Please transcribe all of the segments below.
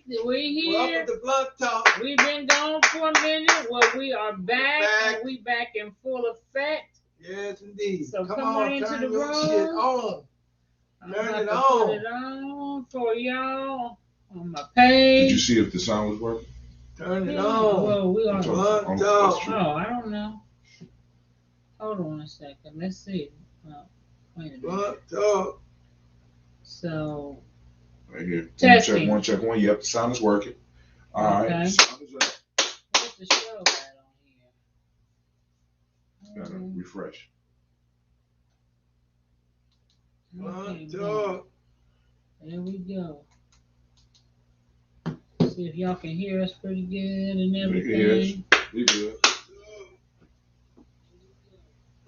We here. Welcome to Blunt Talk. We've been gone for a minute. Well, we are back. And we back in full effect. Yes, indeed. So come on into turn the your room. Shit on. Turn it on. Put it on for y'all on my page. Did you see if the sound was working? Turn it on. Well, we are. Blunt Talk. Oh, I don't know. Hold on a second. Let's see. Wait a minute. Blunt Talk. So. Right here. Testing. Check one. Yep, the sound is working. All right. The sound is up. What's the show at on here? Gotta refresh. Blunt Talk. There we go. See if y'all can hear us pretty good and everything. We good.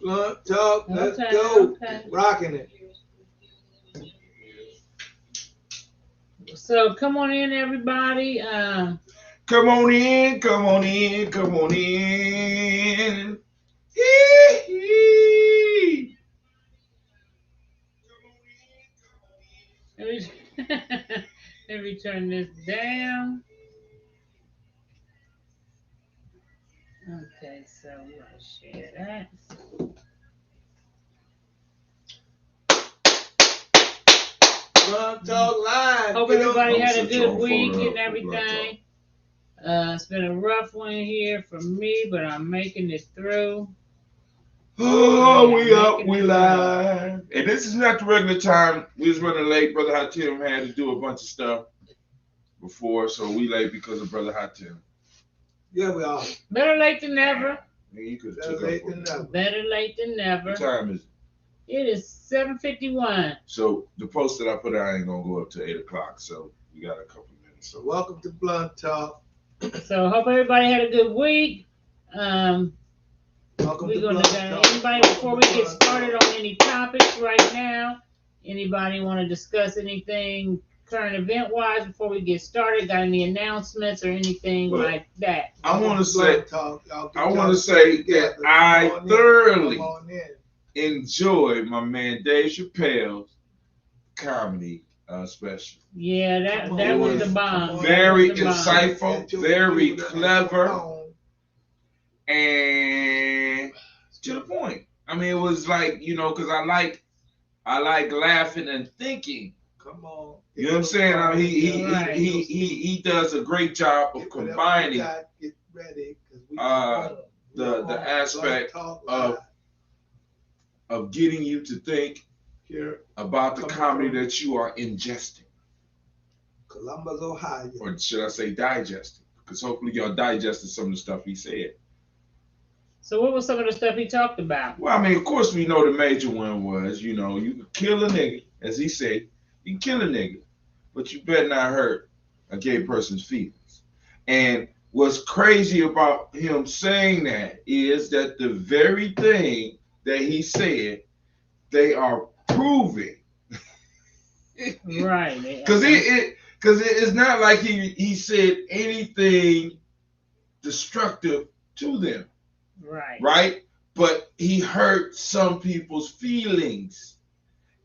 Blunt Talk. Let's go. Okay. Rocking it. So come on in, everybody. Come on in. Come on in. Come on in. Let me turn this down. Okay, so we're going to share that. Blunt Talk Live. Hope everybody had a good week and everything. It's been a rough one here for me, but I'm making it through. Oh, we up, we live. And this is not the regular time. We was running late. Brother Hatim had to do a bunch of stuff before, so we late because of Brother Hatim. Yeah, we are. Better late than never. You could Better late than never. Better late than never. What time is it? It is 7:51. So the post that I put out ain't gonna go up to 8 o'clock. So we got a couple minutes. So welcome to Blunt Talk. So hope everybody had a good week. Welcome we're to gonna Blunt go. Talk. Anybody before we get started on any topics right now? Anybody want to discuss anything current event wise before we get started? Got any announcements or anything like that? I want to say that I thoroughly enjoy my man Dave Chappelle's comedy special. Yeah, that was the bomb. Very insightful, very clever, and to the point. I mean, it was like, because I like laughing and thinking. Come on. You know what I'm saying? I mean, he does a great job of combining the aspect of getting you to think about the comedy that you are ingesting. Columbus, Ohio. Or should I say digesting? Because hopefully y'all digested some of the stuff he said. So what was some of the stuff he talked about? Well, I mean, of course we know the major one was, you can kill a nigga, as he said, you can kill a nigga, but you better not hurt a gay person's feelings. And what's crazy about him saying that is that the very thing that he said, they are proving. Right. Because it's not like he said anything destructive to them. Right. Right? But he hurt some people's feelings.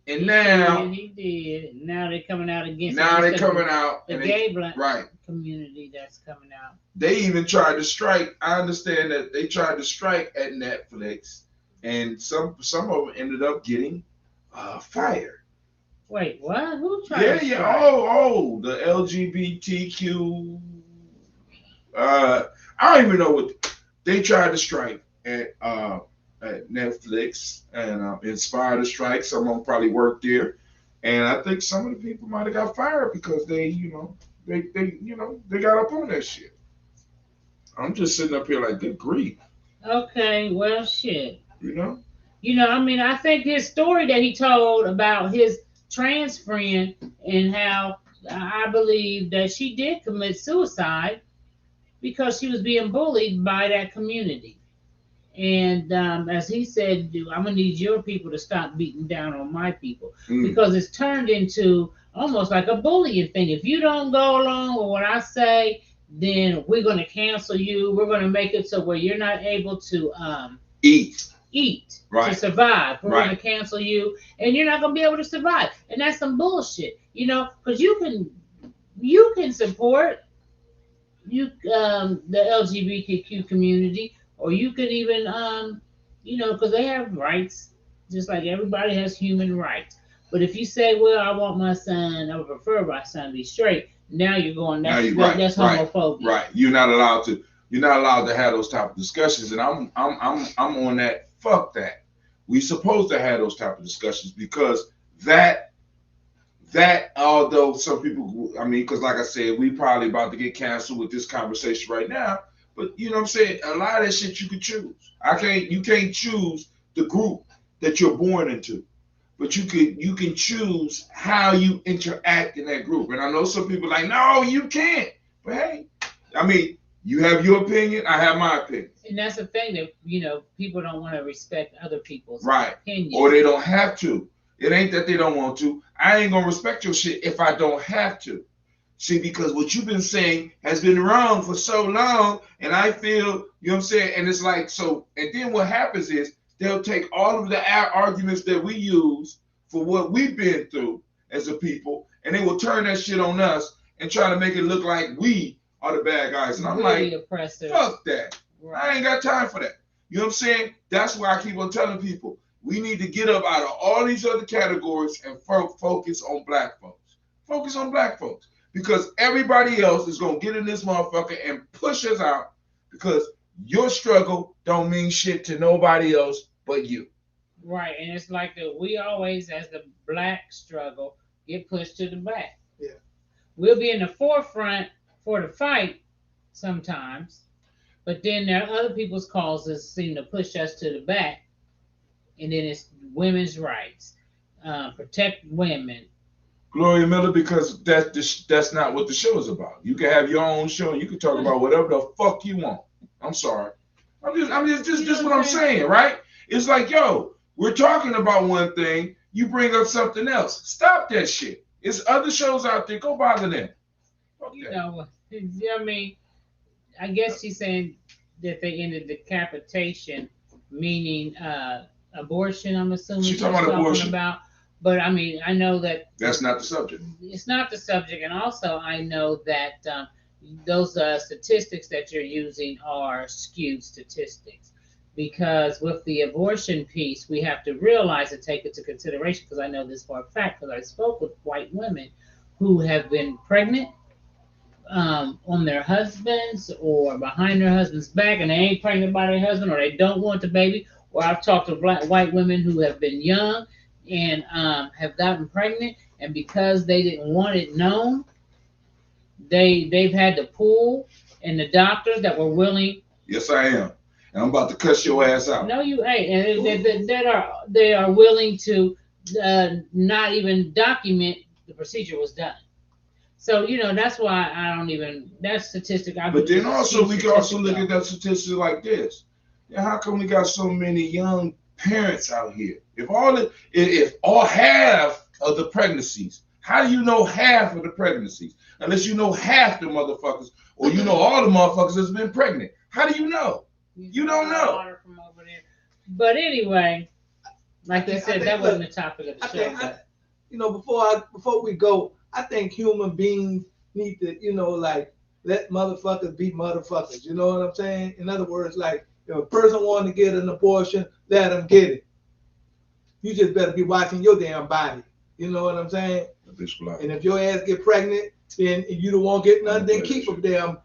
And now he did. Now they're coming out against. Now they're coming out. The gay black right community that's coming out. They even tried to strike. I understand that they tried to strike at Netflix, and some of them ended up getting fired. Wait, what? Who tried to strike? Yeah. Oh, the LGBTQ. I don't even know what they tried to strike at Netflix, and inspired a strike. Some of them probably worked there, and I think some of the people might have got fired because they got up on that shit. I'm just sitting up here like, good grief. Okay, well, shit. I mean, I think his story that he told about his trans friend and how I believe that she did commit suicide because she was being bullied by that community. And as he said, I'm going to need your people to stop beating down on my people because it's turned into almost like a bullying thing. If you don't go along with what I say, then we're going to cancel you. We're going to make it so where you're not able to eat to survive. We're going to cancel you and you're not going to be able to survive. And that's some bullshit, because you can can support the LGBTQ community, or you could even because they have rights, just like everybody has human rights. But if you say, well, I want my son, I would prefer my son to be straight, now you're going, that's homophobia. Right. You're not allowed to. You're not allowed to have those type of discussions, and I'm on that. Fuck that. We supposed to have those type of discussions because that although some people, I mean, because like I said, we probably about to get canceled with this conversation right now. But you know what I'm saying? A lot of that shit you could choose. You can't choose the group that you're born into, but you can choose how you interact in that group. And I know some people are like, no, you can't. But hey, I mean, you have your opinion, I have my opinion. And that's the thing that people don't want to respect other people's opinions, or they don't have to. It ain't that they don't want to. I ain't gonna respect your shit if I don't have to. See, because what you've been saying has been wrong for so long, and I feel, you know what I'm saying? And it's like, so, and then what happens is they'll take all of the arguments that we use for what we've been through as a people, and they will turn that shit on us and try to make it look like we are the bad guys. And I'm really like, oppressive. Fuck that. Right. I ain't got time for that. You know what I'm saying? That's why I keep on telling people, we need to get up out of all these other categories and focus on black folks. Focus on black folks. Because everybody else is going to get in this motherfucker and push us out because your struggle don't mean shit to nobody else but you. Right. And it's like we always, as the black struggle, get pushed to the back. Yeah. We'll be in the forefront for the fight sometimes, but then there are other people's causes seem to push us to the back. And then it's women's rights, protect women. Gloria Miller, because that's not what the show is about. You can have your own show and you can talk about whatever the fuck you want. I'm sorry. I'm just what I'm saying, right? It's like, yo, we're talking about one thing, you bring up something else. Stop that shit. There's other shows out there. Go bother them. I mean, I guess she's saying that they ended decapitation, meaning abortion. I'm assuming she's talking about abortion. But I mean, I know that's not the subject. It's not the subject, and also I know that those statistics that you're using are skewed statistics, because with the abortion piece, we have to realize and take it into consideration. Because I know this for a fact, because I spoke with white women who have been pregnant on their husbands or behind their husband's back, and they ain't pregnant by their husband, or they don't want the baby. Or I've talked to white women who have been young and have gotten pregnant, and because they didn't want it known, they've had to pull, and the doctors that were willing. Yes, I am, and I'm about to cuss your ass out. No, you ain't, and they are willing to not even document the procedure was done. So that's why I don't even that statistic. But then also we can also look at that statistic like this. How come we got so many young parents out here? If all half of the pregnancies, how do you know half of the pregnancies? Unless you know half the motherfuckers, or you know all the motherfuckers that's been pregnant. How do you know? You don't know. But anyway, like you said, that wasn't the topic of the show. Before we go, I think human beings need to, like, let motherfuckers be motherfuckers. You know what I'm saying? In other words, like, if a person wants to get an abortion, let them get it. You just better be watching your damn body. You know what I'm saying? And if your ass get pregnant, then you don't want to get nothing, then keep a damn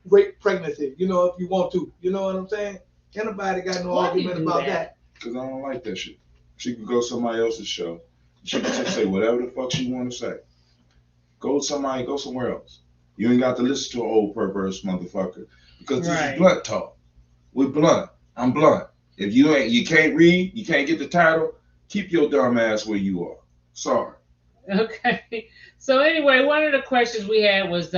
rape pregnancy, if you want to. You know what I'm saying? Anybody got no argument about that? Because I don't like that shit. She can go somebody else's show. She can just say whatever the fuck she want to say. Go somewhere else. You ain't got to listen to an old perverse motherfucker. Because this is blunt talk. We're blunt. I'm blunt. If you can't read, you can't get the title, keep your dumb ass where you are. Sorry. Okay. So anyway, one of the questions we had was,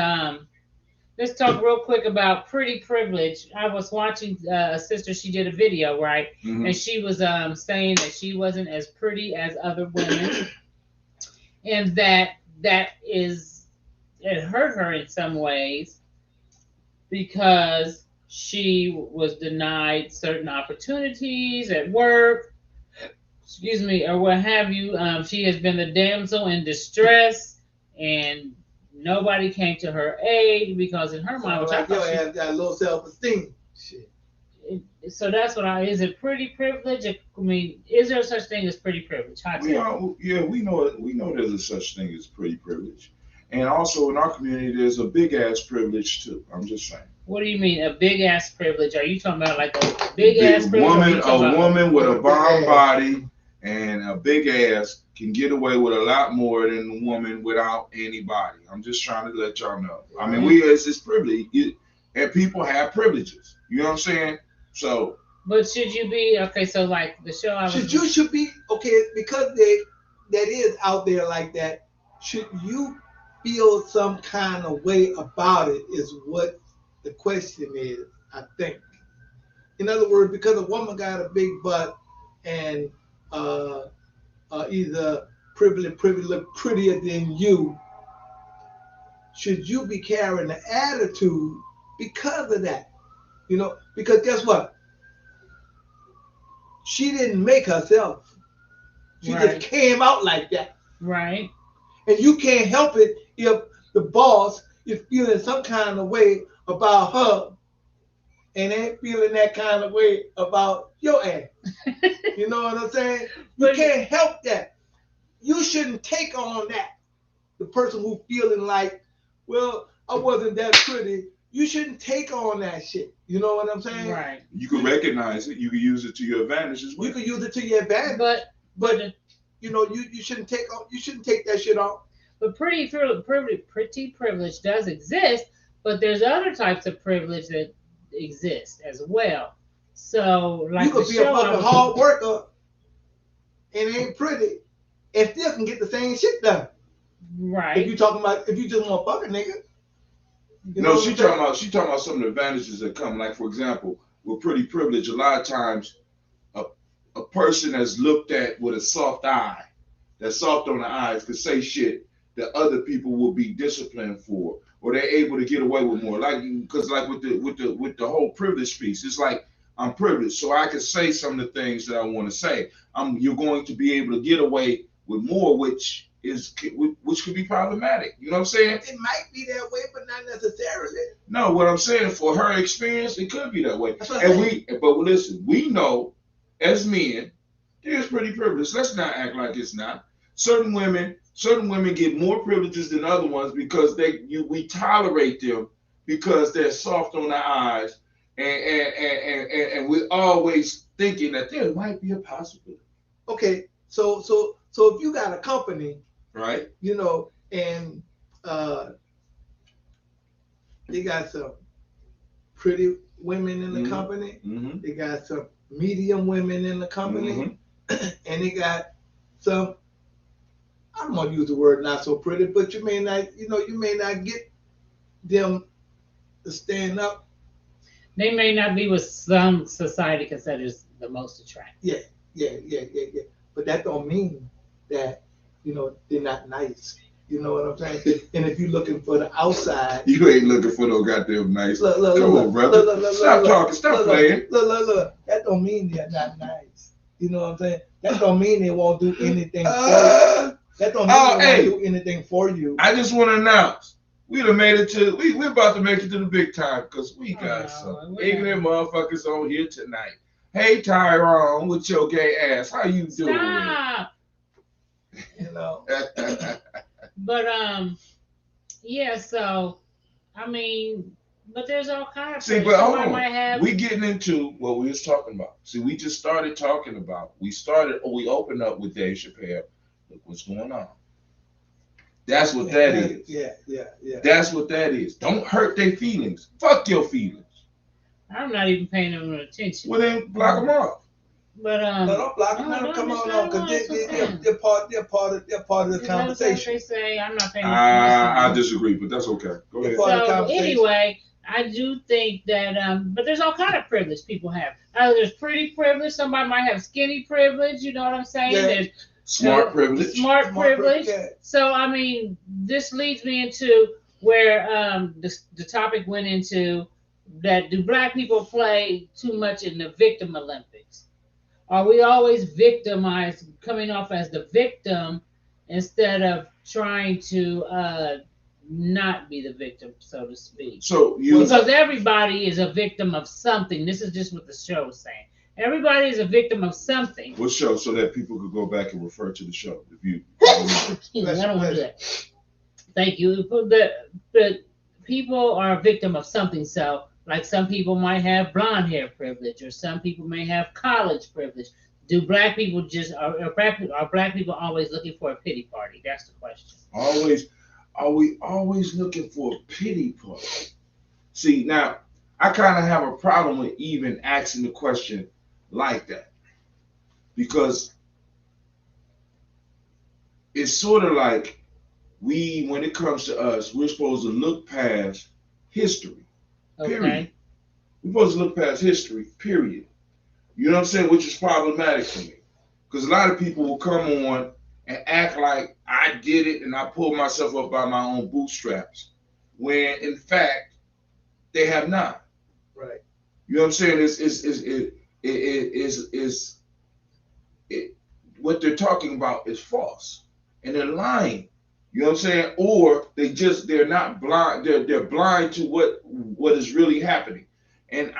let's talk real quick about pretty privilege. I was watching a sister, she did a video, right? Mm-hmm. And she was saying that she wasn't as pretty as other women. And it hurt her in some ways because she was denied certain opportunities at work, or what have you. She has been the damsel in distress, and nobody came to her aid because in her mind, So which I like your thought ass got low self-esteem. Shit. so that's what is it pretty privilege? I mean, is there such thing as pretty privilege? Hot We take. are, yeah, we know it. We know there's a such thing as pretty privilege, and also in our community, there's a big ass privilege too. I'm just saying. What do you mean a big ass privilege? Are you talking about like a big ass privilege? Or are Woman, you talking a about woman with a Big bomb ass. body and a big ass can get away with a lot more than a woman without any body. I'm just trying to let y'all know. I mean, it's privilege, and people have privileges. You know what I'm saying? So, But should you be okay? So like the show I was. Should be okay because that is out there like that. Should you feel some kind of way about it? Is what the question is. I think. In other words, because a woman got a big butt and uh, either prettier than you, should you be carrying the attitude because of that? You know, because guess what? She didn't make herself. She Right. just came out like that. Right. And you can't help it if the boss is feeling some kind of way about her and ain't feeling that kind of way about your ass. You know what I'm saying? You But- can't help that. You shouldn't take on that. The person who feeling like, well, I wasn't that pretty. You shouldn't take on that shit. You know what I'm saying? Right. you can recognize it. You can use it to your advantage as well. You can use it to your advantage, But you know, you shouldn't take that shit off. pretty privilege does exist, but there's other types of privilege that exist as well. So like You could the be a show I fucking was- hard worker and ain't pretty and still can get the same shit done. right. If you just want to fuck a nigga. You know No, what I'm saying? she talking about some of the advantages that come. Like for example, with pretty privilege, a lot of times a person that's looked at with a soft eye, that's soft on the eyes, could say shit that other people will be disciplined for, or they're able to get away with more. Like because like with the whole privilege piece, it's like I'm privileged, so I can say some of the things that I want to say. You're going to be able to get away with more, which could be problematic. You know what I'm saying? It might be that way, but not necessarily. No, what I'm saying, for her experience, it could be that way. That's what I'm saying. But listen, we know as men, it is pretty privileged. Let's not act like it's not. Certain women get more privileges than other ones because we tolerate them because they're soft on the eyes, and we're always thinking that there might be a possibility, Okay, so if you got a company, right? you know, and they got some pretty women in the Mhm. company, Mm-hmm. they got some medium women in the company, and they got some, I'm gonna use the word not so pretty, but you may not get them to stand up. They may not be what some society considers the most attractive. Yeah. But that don't mean that, they're not nice. You know what I'm saying? And if you're looking for the outside, You ain't looking for no goddamn nice. look, Come on, brother. Stop talking. Stop playing. Look. That don't mean they're not nice. You know what I'm saying? That don't mean they won't do anything for you. That don't mean they won't do anything for you. I just want to announce we done made it to we're about to make it to the big time because we got some ignorant motherfuckers on here tonight. Hey Tyrone, with your gay ass, how you doing? Stop. You know. But yeah. So I mean, but there's all kinds of. See, but hold Somebody on. might have. We getting into what we was talking about. See, we just started talking about. We opened up with Dave Chappelle. Look what's going on. That's what that is. Yeah. That's what that is. Don't hurt their feelings. Fuck your feelings. I'm not even paying them attention. Well, then block them off. But No, don't block them. no, Come just on, let because them on, they're part of the that's what conversation. they say. I'm not paying I disagree, but that's okay. Go ahead. Part of the So conversation. anyway, I do think that but there's all kind of privilege people have. There's pretty privilege. Somebody might have skinny privilege. You know what I'm saying? Yeah. There's Smart privilege. smart privilege. Yeah. So I mean, this leads me into where the topic went into that: do black people play too much in the victim Olympics? Are we always victimized, coming off as the victim instead of trying to not be the victim, so to speak. So you Because everybody is a victim of something. This is just what the show is saying. Everybody is a victim of something. what show so that people could go back and refer to the show. If you I don't want to do that. Thank you. The people are a victim of something. So, like some people might have blonde hair privilege, or some people may have college privilege. Do black people just are black people always looking for a pity party? That's the question. always are we always looking for a pity party? See, now I kind of have a problem with even asking the question like that because it's sort of like when it comes to us, we're supposed to look past history. Period. Okay. We're supposed to look past history. Period. You know what I'm saying? Which is problematic for me because a lot of people will come on and act like I did it and I pulled myself up by my own bootstraps, when in fact they have not. Right. You know what I'm saying? What they're talking about is false, and they're lying. You know what I'm saying? Or they're not blind. They're blind to what is really happening. And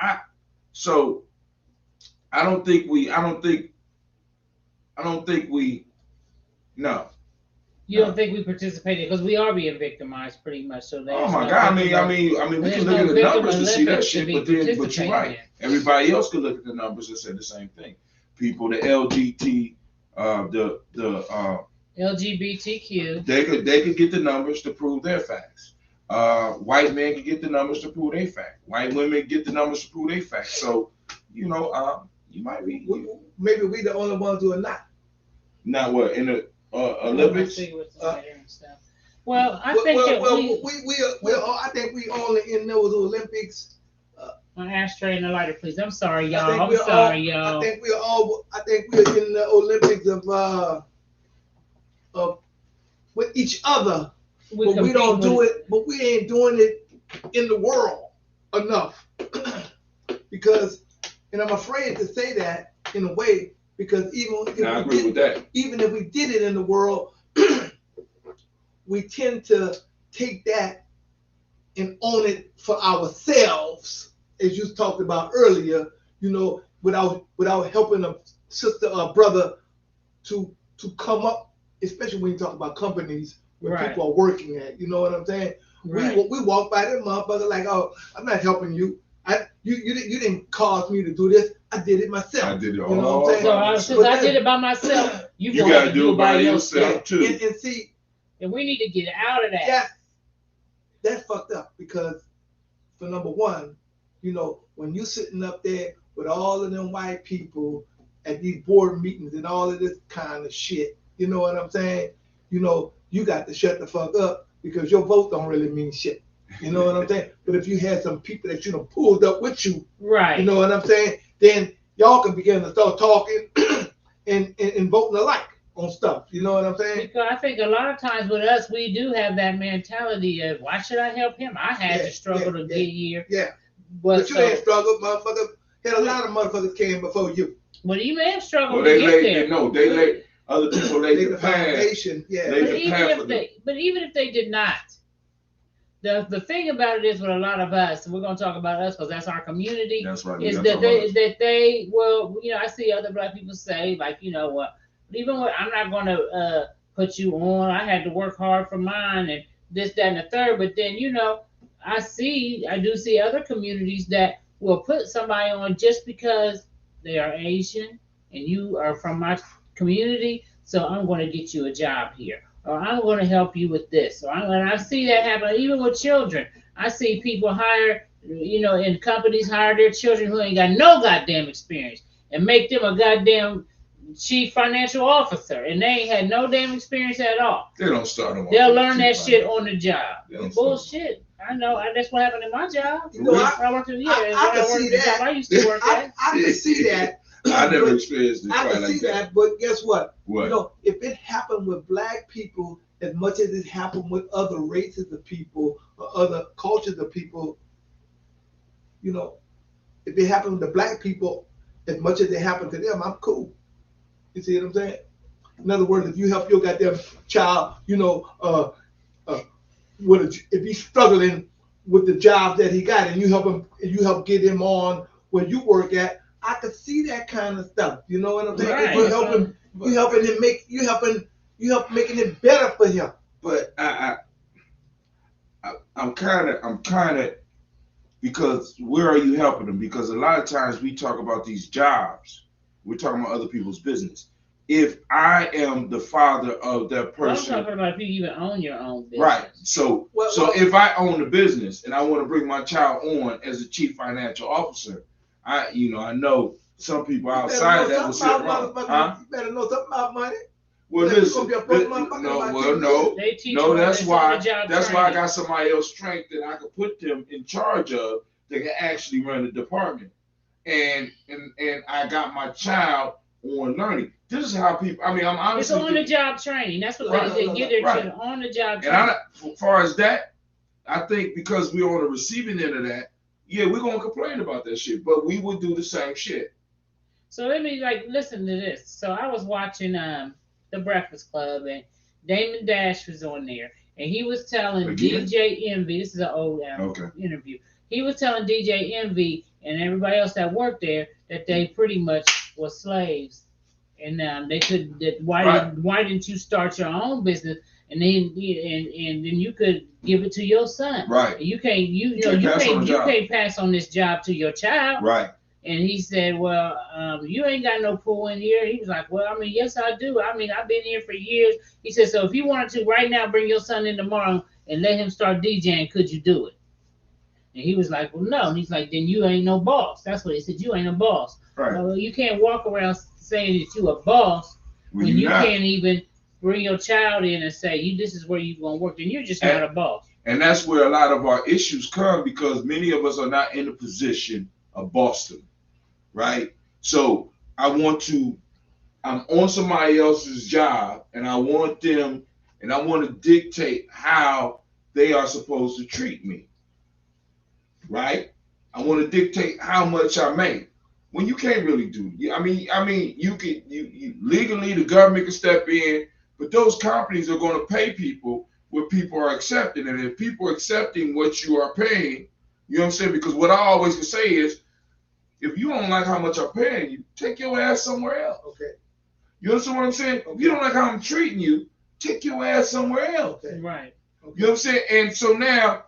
so I don't think we. No. You don't think we participated because we are being victimized pretty much. So Oh my God! I mean, we can look at the numbers to see that shit, but you're right. Everybody else could look at the numbers and say the same thing. People, the LGBT, the LGBTQ. they could get the numbers to prove their facts. White men can get the numbers to prove their fact. White women get the numbers to prove their fact. So, you might be. Maybe we the only ones who are not. Not what in the Olympics. Well, I think I think we only in those Olympics. My ashtray and the lighter, please. I'm sorry, y'all. I'm sorry, y'all. I think we're in the Olympics of with each other, but we don't do it. But we ain't doing it in the world enough because, and I'm afraid to say that in a way because I agree with that. Even if we did it in the world, we tend to take that and own it for ourselves, as you talked about earlier. Without helping a sister or brother to come up, especially when you talk about companies where people are working at. You know what I'm saying? Right. We walk by them motherfucker like, oh, I'm not helping you. You didn't cause me to do this. I did it myself. I did it all. You know what I'm saying? Since I did it by myself, you got to do it by yourself too. And see, and we need to get out of that. Yeah, that's fucked up because, for number one, when you sitting up there with all of them white people at these board meetings and all of this kind of shit, you know what I'm saying? You got to shut the fuck up because your vote don't really mean shit. You know what I'm saying? But if you had some people that pulled up with you, right? You know what I'm saying? Then y'all can begin to start talking and voting alike on stuff. You know what I'm saying? Because I think a lot of times with us, we do have that mentality of why should I help him? I had to struggle to get here. Yeah. But you ain't struggled, motherfucker. Had a lot of motherfuckers came before you. But you may have struggled to get there. They laid other people laid the foundation. Yeah. But even if they did not, the thing about it is with a lot of us, and we're going to talk about us because that's our community. That's right. Is that they I see other black people say like, even when I'm not going to put you on, I had to work hard for mine and this, that, and the third. But then, I do see other communities that will put somebody on just because they are Asian and you are from my community. So I'm going to get you a job here, or I'm going to help you with this. And I see that happen even with children. I see people hire, in companies hire their children who ain't got no goddamn experience and make them a goddamn chief financial officer, and they ain't had no damn experience at all. They don't start them. They'll learn that shit on the job. Bullshit. I know. That's what happened in my job. I used to work at. I can see that. I never experienced it. I can see that, but guess what? What? If it happened with black people as much as it happened with other races of people or other cultures of people, if it happened with the black people as much as it happened to them, I'm cool. You see what I'm saying? In other words, if you help your goddamn child, if he's struggling with the job that he got, and you help get him on where you work at, I could see that kind of stuff. You know what I'm saying? Right. You helping him making it better for him. But I'm kind of because where are you helping them? Because a lot of times we talk about these jobs, we're talking about other people's business. If I am the father of that person, I'm talking about if you even own your own business. right? So if I own a business and I want to bring my child on as a chief financial officer, I know some people outside that will say, huh? You better know something about money. Well, listen, no, that's why I got somebody else strength that I could put them in charge of that can actually run the department. And I got my child on learning. This is how people. I mean, I'm honestly. It's on the job training. That's what they get their children on the job training. And as far as that, I think because we're on the receiving end of that, yeah, we're gonna complain about that shit, but we would do the same shit. So let me listen to this. So I was watching The Breakfast Club, and Damon Dash was on there, and he was telling DJ Envy. This is an old interview. He was telling DJ Envy and everybody else that worked there that they pretty much were slaves, and they could. Why didn't you start your own business, and then you could give it to your son? Right. You can't pass on this job to your child. Right. And he said, well, you ain't got no pull in here. He was like, well, I mean, yes, I do. I mean, I've been here for years. He said, so if you wanted to right now, bring your son in tomorrow and let him start DJing, could you do it? And he was like, well, no. And he's like, then you ain't no boss. That's what he said. You ain't a boss. Right. Well, you can't walk around saying that you a boss when you can't even bring your child in and say, this is where you're going to work. Then you're just not a boss. And that's where a lot of our issues come, because many of us are not in a position of bossdom. Right? So I'm on somebody else's job, and I want to dictate how they are supposed to treat me. Right? I want to dictate how much I make. When you can't really do it. I mean, you legally, the government can step in, but those companies are going to pay people what people are accepting. And if people are accepting what you are paying, you know what I'm saying? Because what I always can say is, if you don't like how much I'm paying you, take your ass somewhere else. Okay. You understand what I'm saying? Okay. If you don't like how I'm treating you, take your ass somewhere else. Okay. Right. Okay. You know what I'm saying? And so now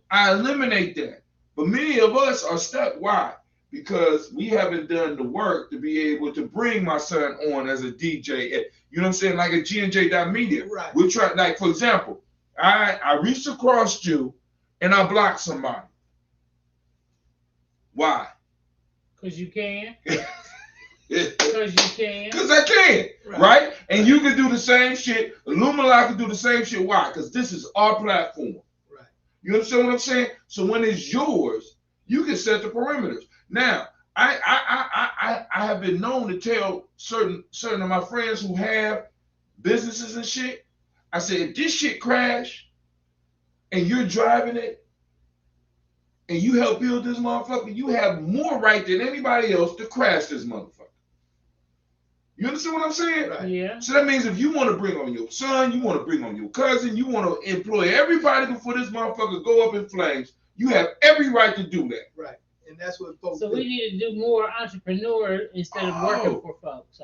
I eliminate that. But many of us are stuck. Why? Because we haven't done the work to be able to bring my son on as a DJ. You know what I'm saying? Like a G&J.media. Right. We're trying, like, for example, I reached across you and I blocked somebody. Why? Because you can. Because you can. Because I can, right? And you can do the same shit. Illumilai can do the same shit. Why? Because this is our platform. Right. You understand what I'm saying? So when it's yours, you can set the perimeters. Now, I have been known to tell certain of my friends who have businesses and shit, I said, if this shit crash and you're driving it, and you help build this motherfucker, you have more right than anybody else to crash this motherfucker. You understand what I'm saying? Right. Yeah. So that means if you want to bring on your son, you want to bring on your cousin, you want to employ everybody before this motherfucker go up in flames, you have every right to do that. Right. And that's what folks So do. we need to do more entrepreneur instead of working for folks.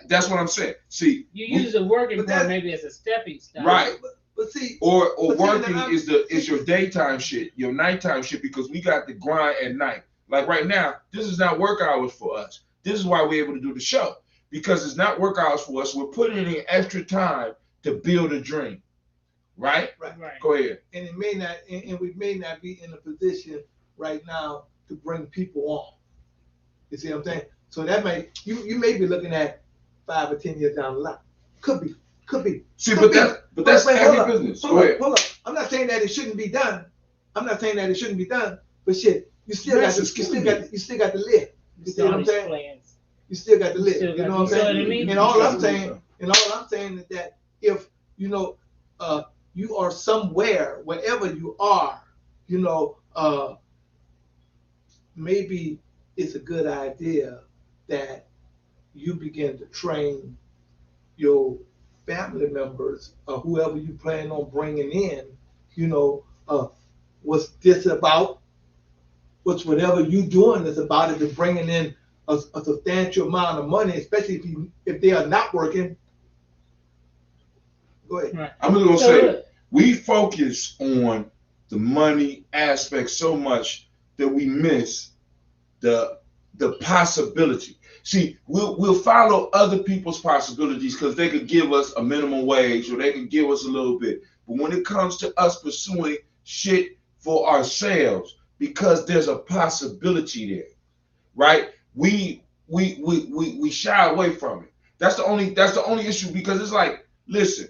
That's what I'm saying. See, you use the working part maybe as a stepping stone. Right. But see, or working is your daytime shit, your nighttime shit, because we got the grind at night. Like right now, this is not work hours for us. This is why we're able to do the show, because it's not work hours for us. We're putting in extra time to build a dream. Right? Right. Go ahead. And it may not, and we may not be in a position right now to bring people on. You see what I'm saying? So that you may be looking at 5 or 10 years down the line. Could be. See, but that's every business. Go ahead. Hold up. I'm not saying that it shouldn't be done. But shit, you still got to live. You see what I'm saying? You still got to live. You know what I'm saying? And all I'm saying is that if you are somewhere, wherever you are, maybe it's a good idea that you begin to train your family members or whoever you plan on bringing in you know, what's this about? What's whatever you doing is about it is bringing in a substantial amount of money, especially if they are not working. Go ahead. Right. I'm just gonna So say look, we focus on the money aspect so much that we miss the possibility. See, we'll follow other people's possibilities because they could give us a minimum wage or they can give us a little bit. But when it comes to us pursuing shit for ourselves, because there's a possibility there, right? We shy away from it. That's the only issue because it's like, listen,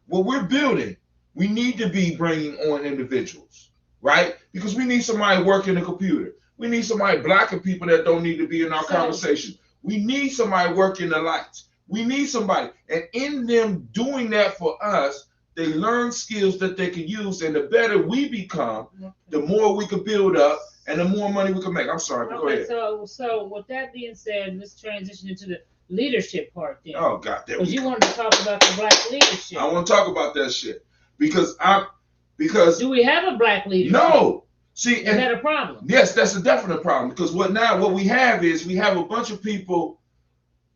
what we're building, we need to be bringing on individuals, right? Because we need somebody working the computer. We need somebody blocking people that don't need to be in our conversation. We need somebody working the lights. We need somebody. And in them doing that for us, they learn skills that they can use. And the better we become, the more we can build up and the more money we can make. I'm sorry, but go okay, ahead. so with that being said, let's transition into the leadership part then. Oh, God, there Because we you go. wanted to talk about the black leadership. I want to talk about that shit because Do we have a black leadership? no. See, Is and that a problem? yes, that's a definite problem because what we have is we have a bunch of people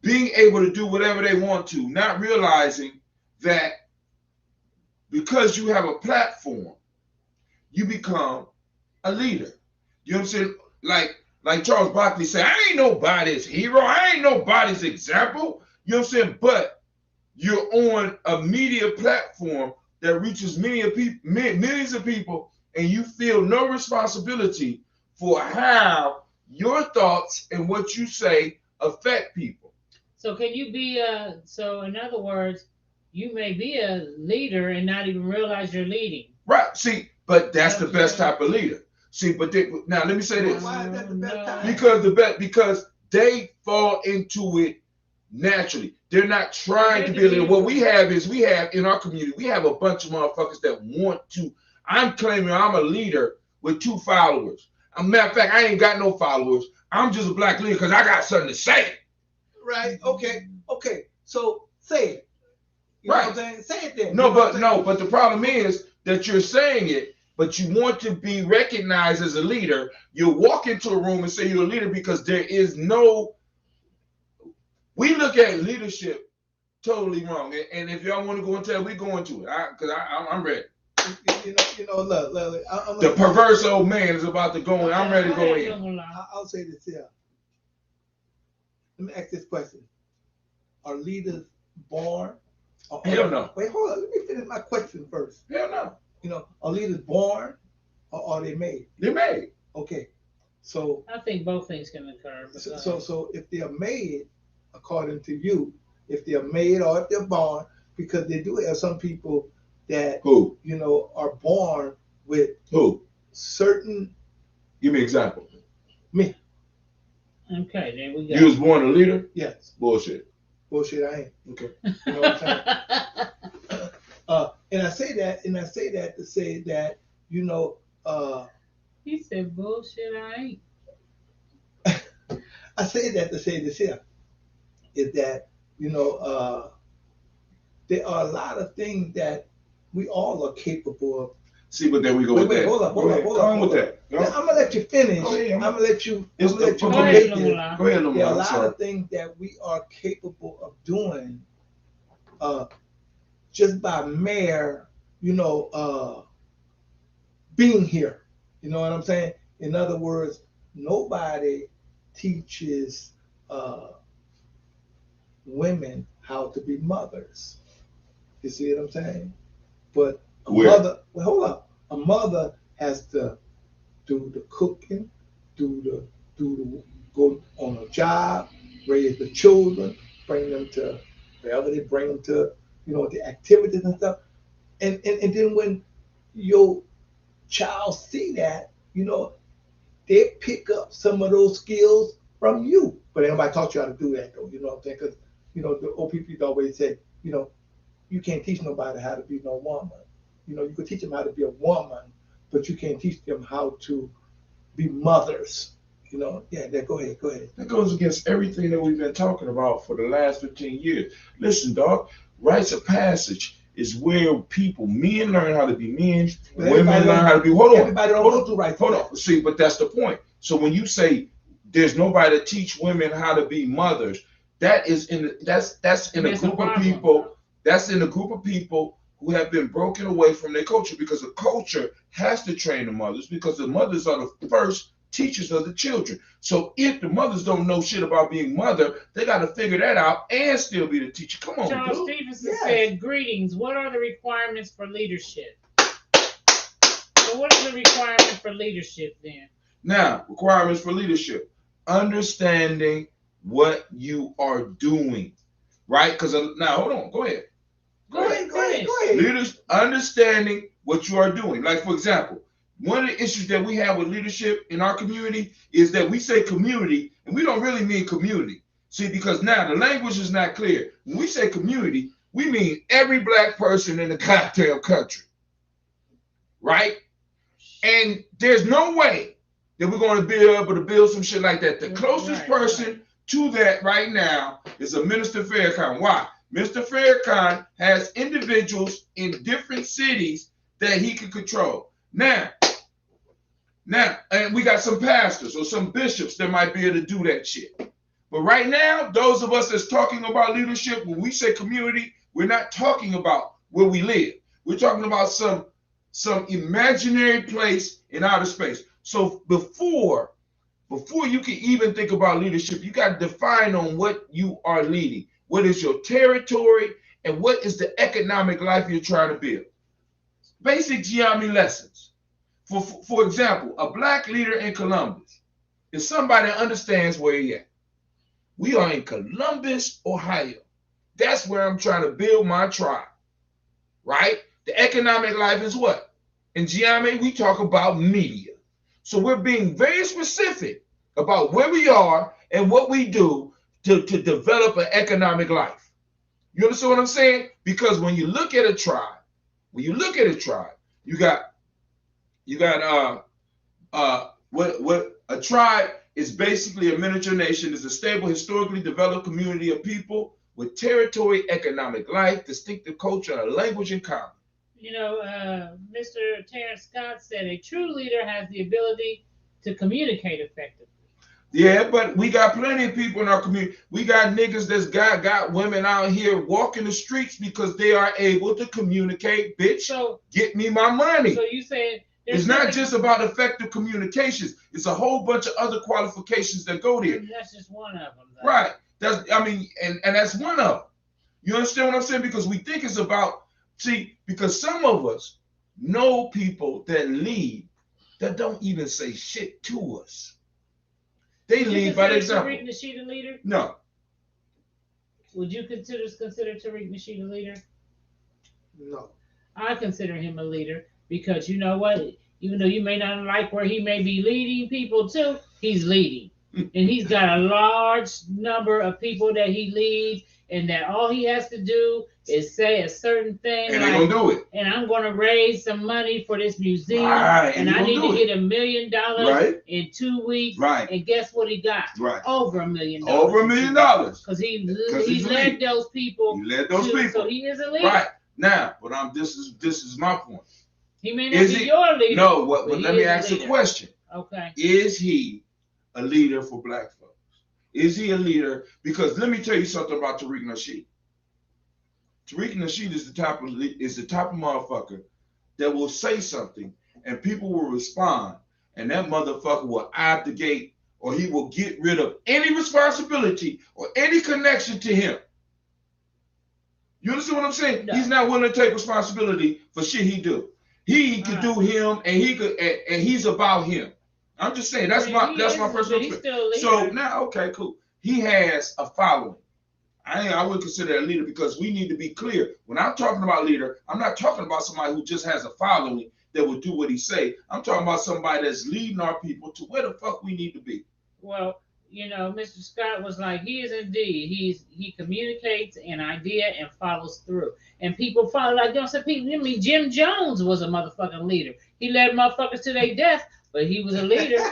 being able to do whatever they want to, not realizing that because you have a platform, you become a leader. You know what I'm saying? Like Charles Barkley said, I ain't nobody's hero. I ain't nobody's example. You know what I'm saying? But you're on a media platform that reaches millions of people, and you feel no responsibility for how your thoughts and what you say affect people. So can you be so in other words, you may be a leader and not even realize you're leading. Right. See, but that's the Okay. best type of leader. See, but now let me say this. Why is that the best time? Because they fall into it naturally. They're not trying to be a leader. What we have in our community, we have a bunch of motherfuckers that want to. I'm claiming I'm a leader with 2 followers. As a matter of fact, I ain't got no followers. I'm just a black leader because I got something to say. Right? Okay. So say it. You know what I'm saying? Say it then. No, You know what I'm saying? but the problem is that you're saying it, but you want to be recognized as a leader. You walk into a room and say you're a leader because there is no. We look at leadership totally wrong. And if y'all want to go into it, we go into it. Because I'm ready. Look, The perverse old man is about to go in. I'm ready to go in. I'll say this here. Let me ask this question: are leaders born? Hell no. Wait, hold on. Let me finish my question first. Hell no. Are leaders born or are they made? They're made. Okay. So I think both things can occur. so if they are made, according to you, if they're made or if they're born, because they do have some people that Who? Are born with Who? certain. Give me an example. Me. Okay, there we go. You was born a leader? Yes. Bullshit. Bullshit. I ain't. Okay. You know what I'm saying? And I say that to say that He said bullshit. I ain't. I say that to say this here is that there are a lot of things that we all are capable of. See, but there we go with that. Hold up. With that. I'm gonna let you finish. Go ahead. I'm gonna let you. Go complete ahead, this. Lumala. Go ahead, Lumala. There are a I'm lot sorry. of things that we are capable of doing, just by mere, being here. You know what I'm saying? In other words, nobody teaches women how to be mothers. You see what I'm saying? But a mother, well, hold up. A mother has to do the cooking, do the go on a job, raise the children, bring them to wherever they bring them to, the activities and stuff. And then when your child see that, they pick up some of those skills from you. But anybody taught you how to do that though, you know what I'm saying? Because, the old people always say, you can't teach nobody how to be no woman. You could teach them how to be a woman, but you can't teach them how to be mothers. Go ahead. That goes against everything that we've been talking about for the last 15 years. Listen, dog, rites of passage is where men learn how to be men, But women everybody learn don't- how to be. Hold on, Everybody don't go through right. hold on. See, but that's the point. So when you say there's nobody to teach women how to be mothers, that is that's in a That's group of problem. people. That's in a group of people who have been broken away from their culture, because the culture has to train the mothers, because the mothers are the first teachers of the children. So if the mothers don't know shit about being mother, they got to figure that out and still be the teacher. Come on, Charles dude. Stevenson Yes. said, "Greetings. What are the requirements for leadership?" So, what is the requirement for leadership then? Now, requirements for leadership: understanding what you are doing, right? Because now, hold on, go ahead. Go ahead. Leaders understanding what you are doing. Like, for example, one of the issues that we have with leadership in our community is that we say community and we don't really mean community. See, because now the language is not clear. When we say community, we mean every black person in the goddamn country, right? And there's no way that we're going to be able to build some shit like that. The closest Right, person right. to that right now is a Minister Farrakhan. Why? Mr. Farrakhan has individuals in different cities that he can control. Now, and we got some pastors or some bishops that might be able to do that shit. But right now, those of us that's talking about leadership, when we say community, we're not talking about where we live. We're talking about some imaginary place in outer space. So before you can even think about leadership, you got to define on what you are leading. What is your territory, and what is the economic life you're trying to build? Basic geometry lessons. For example, a black leader in Columbus is somebody that understands where he at. We are in Columbus, Ohio. That's where I'm trying to build my tribe, right? The economic life is what? In geometry, we talk about media. So we're being very specific about where we are and what we do to develop an economic life. You understand what I'm saying? Because when you look at a tribe, you got what a tribe is basically a miniature nation, is a stable, historically developed community of people with territory, economic life, distinctive culture, and a language in common. You know, Mr. Terrence Scott said a true leader has the ability to communicate effectively. Yeah, but we got plenty of people in our community. We got niggas that's got women out here walking the streets because they are able to communicate. Bitch, So get me my money. So you said It's not just about effective communications. It's a whole bunch of other qualifications that go there. That's just one of them. Though. Right. And that's one of them. You understand what I'm saying? Because we think it's about, because some of us know people that lead that don't even say shit to us. They lead by example. Tariq Nasheed a leader? No. Would you consider Tariq Nasheed a leader? No. I consider him a leader because you know what? Even though you may not like where he may be leading people to, he's leading. And he's got a large number of people that he leads, and that all he has to do is say a certain thing. And they're going to do it. And I'm going to raise some money for this museum. Right. And I need to hit $1 million in 2 weeks. Right. And guess what he got? Right. Over $1 million. Over $1 million. Because he led those people. He led those people. So he is a leader. Right. Now, but this is my point. He may not be your leader. No, but let me ask a question. Okay. Is he a leader for black folks? Is he a leader? Because let me tell you something about Tariq Nasheed. Tariq Nasheed is the type of motherfucker that will say something and people will respond, and that motherfucker will abdicate, or he will get rid of any responsibility or any connection to him. You understand what I'm saying? No. He's not willing to take responsibility for shit he do. He could do him, and he's about him. I'm just saying that's my personal opinion. So now, okay, cool. He has a following. I would consider a leader, because we need to be clear. When I'm talking about leader, I'm not talking about somebody who just has a following that will do what he say. I'm talking about somebody that's leading our people to where the fuck we need to be. Well, you know, Mr. Scott was like, he is indeed. He communicates an idea and follows through. And people follow, like, you know, some people, I mean, Jim Jones was a motherfucking leader. He led motherfuckers to their death, but he was a leader.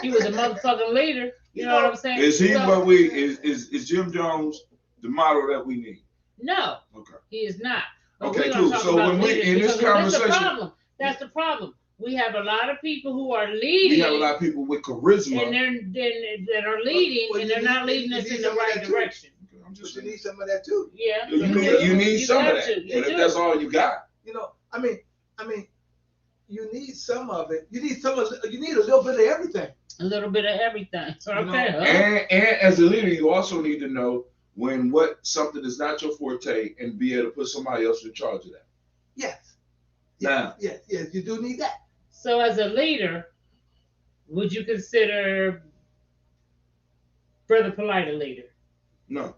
He was a motherfucking leader. You know what I'm saying? Is he what is Jim Jones the model that we need? No. Okay. He is not. But Okay, we're gonna cool. talk So about when we leaders in this because that's the conversation, problem. That's the problem. We have a lot of people who are we leading, have a lot of people with and charisma. that are leading, Well, and you they're need- not leading you us need in the some of right that too. direction. I'm But just you saying. need some of that too. Yeah, You do. need some got of that. to. You But if do. that's all you got, You know, I mean, you need some of it. You need you need a little bit of everything. A little bit of everything. Okay. know, and as a leader, you also need to know when something is not your forte and be able to put somebody else in charge of that. Yes. Now. Yes, you do need that. So as a leader, would you consider Brother Polite a leader? No.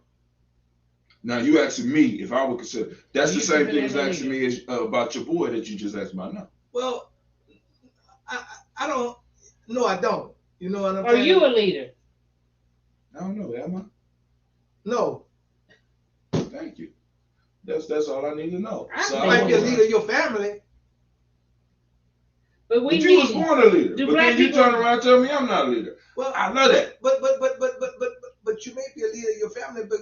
Now you asking me if I would consider. That's the same thing as asking me about your boy that you just asked about. No. Well, I don't. No, I don't. You know what I'm Are saying? you a leader? I don't know. Am I? No. Thank you. That's all I need to know. I So You think might be a don't know. leader of your family. But But you was born a leader. Do But black then you people- turn around and tell me I'm not a leader. Well, I love that. But you may be a leader of your family, but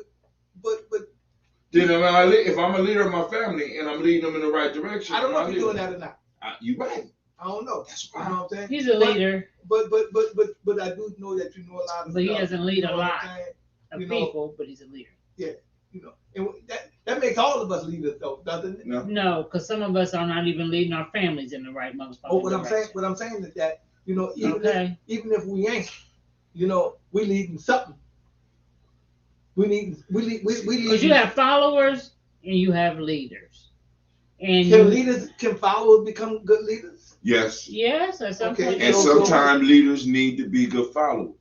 Then if I'm a leader of my family and I'm leading them in the right direction, I don't know I'm if a you're leader. doing that or not. You right. I don't know. That's You right. know what I'm saying? He's a leader, But I do know that you know a lot of but he stuff. doesn't lead You know a what lot I'm saying? of You know- people, but he's a leader. You know, and that makes all of us leaders, though, doesn't it? No. No, because some of us are not even leading our families in the right motherfucking Oh, what I'm direction. saying is that you know, Okay. even if we ain't, you know, we leading something. We lead. Because you have followers and you have leaders. And Can followers become good leaders? Yes. yes, at some Okay, point. And so- sometimes leaders need to be good followers.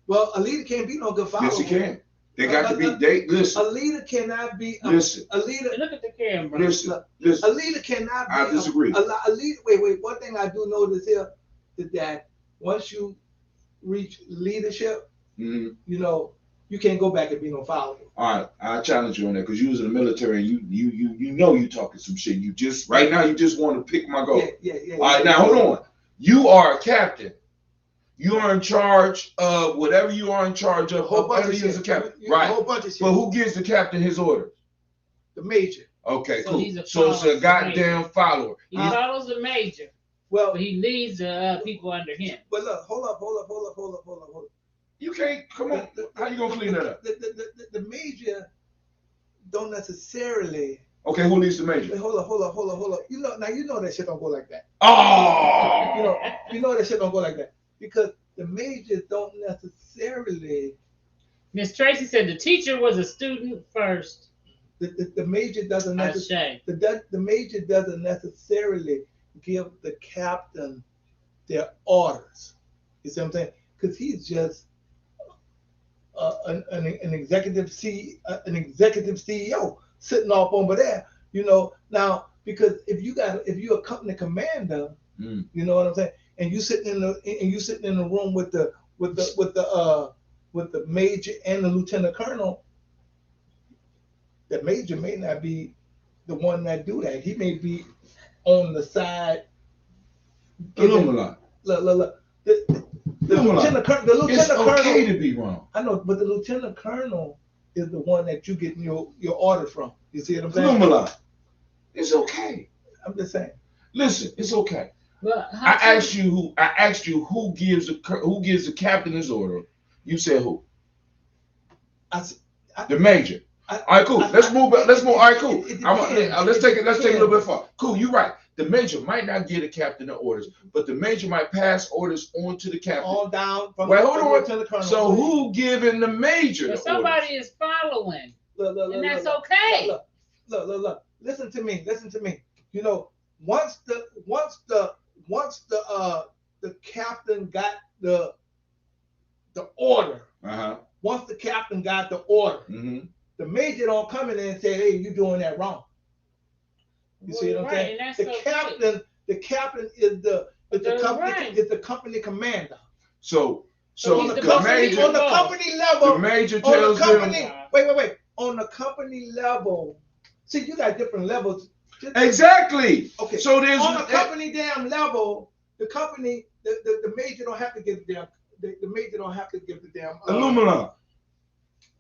Well, a leader can't be no good follower. Yes, he can. They got to be. Listen. A leader cannot be. Listen. A leader. Look at the camera. Listen. A Listen. leader cannot be. I disagree. A leader. Wait. One thing I do notice here is that once you reach leadership, Mhm. you know, you can't go back and be no follower. All right, I challenge you on that because you was in the military and you know you talking some shit. You just right now you just want to pick my goal. Yeah. All right, now hold on. You are a captain. You are in charge of whatever you are in charge of. A whole bunch of you as a shit. captain, A right? whole bunch of shit. But who gives the captain his orders? The major. Okay, So cool. he's a So it's follower. a goddamn follower. He follows the major, Well, but he leads the people under him. but look, hold up. You can't. Come on. How you gonna clean that up? The major don't necessarily. Okay, who leads the major? Wait, hold up. You know that shit don't go like that. Oh. You know that shit don't go like that because the majors don't necessarily. Miss Tracy said the teacher was a student first. The major doesn't necessarily. Ashe. The major doesn't necessarily give the captain their orders. You see what I'm saying? Because he's just an executive CEO sitting off over there. You know now because if you're a company commander, you know what I'm saying, and you sitting in the room with the major and the lieutenant colonel. The major may not be the one that do that. He may be on the side. Illuminati. Look. The lieutenant colonel. It's okay to be wrong. I know, but the lieutenant colonel is the one that you get your orders from. You see what I'm saying? Illuminati. It's okay. I'm just saying. Listen, it's okay. But I asked you who gives the captain his order. You said who? The major. All right, cool. Let's move. All right, cool. Let's take it a little bit far. Cool. You're right. The major might not give the captain the orders, but the major might pass orders on to the captain. All down from Wait, hold the on. lieutenant colonel. So who giving the major the But somebody orders? is following, Look, and that's okay. Look. Listen to me. You know, once the captain got the order. Once the captain got the order, the major don't come in and say, "Hey, you're doing that wrong." You see what I'm saying? The captain is the company commander. So he's the the major on the company level. the major On the tells company, them wait. On the company level, see, you got different levels. exactly. Okay. So there's On the company damn level, the major don't have to give the damn. The major don't have to give the damn. Illuminati.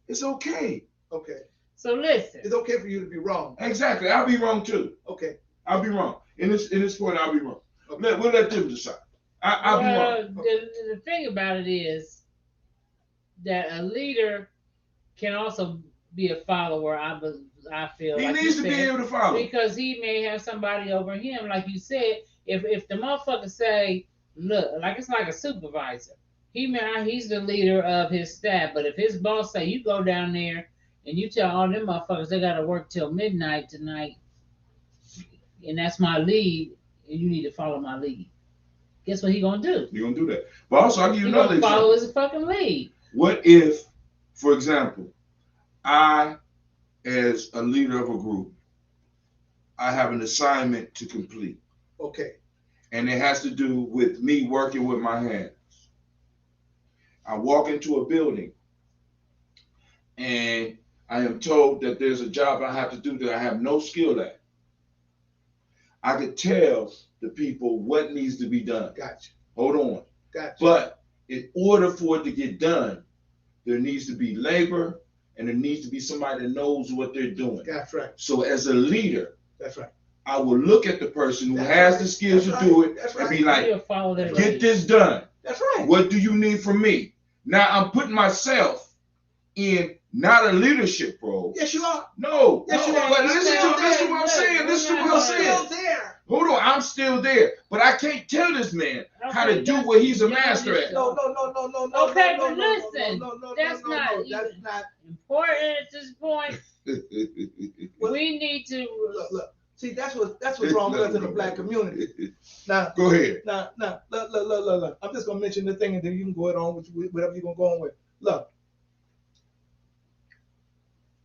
It's okay. Okay. So listen. It's okay for you to be wrong. Exactly. I'll be wrong too. Okay. I'll be wrong. In this point, I'll be wrong. Okay. We'll let them decide. I'll be wrong. The thing about it is that a leader can also be a follower. I feel He like needs to be able to follow. because he may have somebody over him, like you said. If the motherfucker say, look, like it's like a supervisor. He's the leader of his staff, but if his boss say you go down there and you tell all them motherfuckers they gotta work till midnight tonight, and that's my lead, and you need to follow my lead. Guess what he gonna do? You're gonna do that. But also, I'll give you another example. Follow his fucking lead. What if, for example, I, as a leader of a group, I have an assignment to complete. Okay. And it has to do with me working with my hands. I walk into a building and I am told that there's a job I have to do that I have no skill at. I could tell the people what needs to be done. Gotcha. Hold on. Gotcha. But in order for it to get done, there needs to be labor and there needs to be somebody that knows what they're doing. That's right. So as a leader, that's right. I will look at the person who has the skills to do it and be like, get this done. That's right. What do you need from me? Now I'm putting myself in not a leadership role. Yes, you are. No. Yes, you are. But listen to what I'm saying. Listen to what I'm saying. There. Hold on, I'm still there, but I can't tell this man how to do what he's a master at. No. Okay, but listen, that's not important at this point. We need to look. See, that's what's wrong with us in the black community. Now, go ahead. Now, look. I'm just gonna mention the thing, and then you can go it on with whatever you're gonna go on with. Look,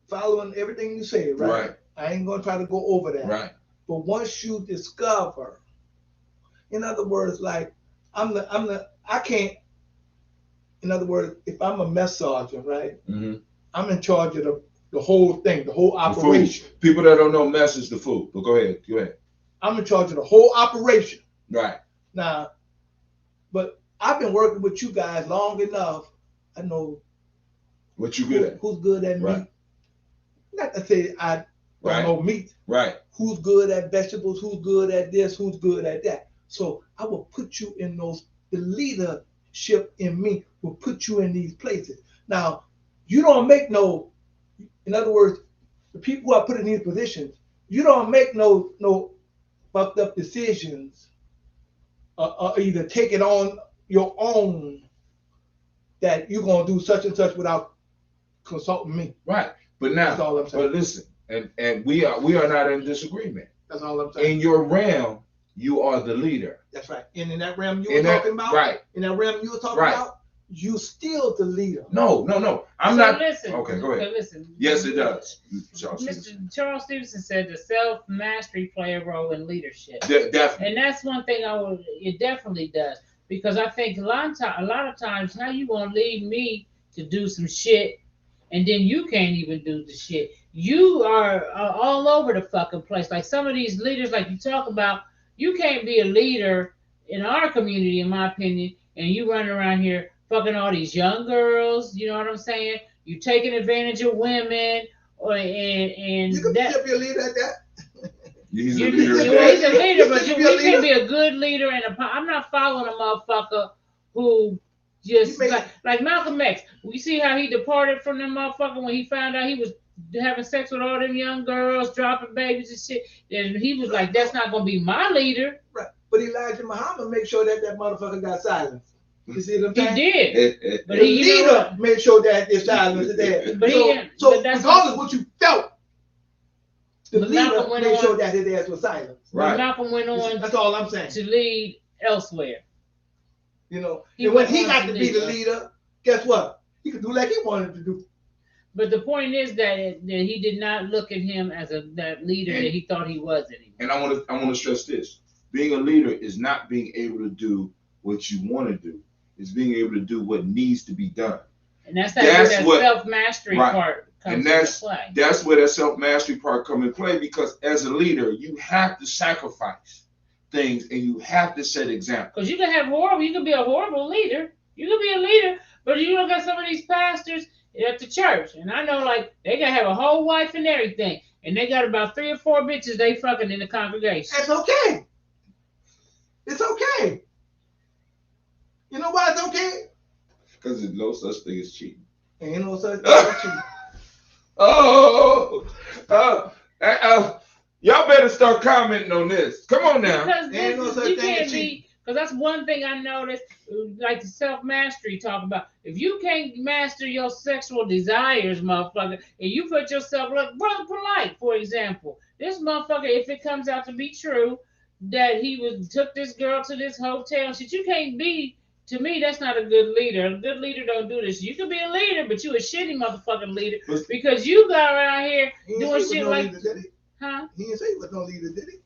following everything you say, right? I ain't gonna try to go over that. Right. But once you discover, in other words, like I can't. In other words, if I'm a mess sergeant, right? Mm-hmm. I'm in charge of the whole thing, the whole operation. People that don't know mess is the food. But go ahead. I'm in charge of the whole operation. Right. Now, but I've been working with you guys long enough. I know what you good at. Who's good at meat? Not to say I don't know meat. Right. Who's good at vegetables? Who's good at this? Who's good at that? So I will put you in the leadership in me will put you in these places. Now, you don't make no. In other words, the people who are put in these positions, you don't make no fucked up decisions or either take it on your own that you're going to do such and such without consulting me. Right. But now, that's all I'm saying. But listen, and we are not in disagreement. That's all I'm saying. In your realm, you are the leader. That's right. And in that realm you were talking about, right. In that realm you were talking about, you still the leader. No. I'm not. Listen. Okay, go ahead. Listen. Yes, it does. Mr. Charles Stevenson said the self-mastery play a role in leadership. Definitely. And that's one thing it definitely does. Because I think a lot of times, how you gonna leave me to do some shit and then you can't even do the shit. You are all over the fucking place. Like some of these leaders, like you talk about, you can't be a leader in our community, in my opinion, and you running around here fucking all these young girls. You know what I'm saying? You taking advantage of women, and you can be a leader at that. He's a leader, but you can be a good leader. I'm not following a motherfucker who just like Malcolm X. We see how he departed from them motherfucker when he found out he was having sex with all them young girls, dropping babies and shit. And he was like, "That's not gonna be my leader." Right. But Elijah Muhammad made sure that motherfucker got silenced. You see what I'm saying? He did. But the leader made sure that his silence is there. So regardless of what you felt, the leader made sure that his ass was silent. Right. Malcolm went on. That's all I'm saying. To lead elsewhere. You know, and when he got to be the leader, guess what? He could do like he wanted to do. But the point is that he did not look at him as that leader that he thought he was anymore. And I want to stress this: being a leader is not being able to do what you want to do; it's being able to do what needs to be done. And that's that self-mastery part comes into play. That's where that self-mastery part comes into play, because as a leader, you have to sacrifice things and you have to set examples. Because you can be a horrible leader. You can be a leader, but you look at some of these pastors at the church, and I know like they gotta have a whole wife and everything, and they got about 3 or 4 bitches they fucking in the congregation. It's okay. It's okay. You know why it's okay? Because there's no such thing as cheating. Ain't no such thing as cheating. Oh, y'all better start commenting on this. Come on now. Because Ain't no such you thing can't as be, because that's one thing I noticed, like the self-mastery talk about. If you can't master your sexual desires, motherfucker, and you put yourself, like Brother Polite, for example, this motherfucker, if it comes out to be true, that he took this girl to this hotel and shit, you can't be, to me, that's not a good leader. A good leader don't do this. You can be a leader, but you a shitty motherfucking leader because you got around here doing shit like, huh? He didn't say he was no leader, did he?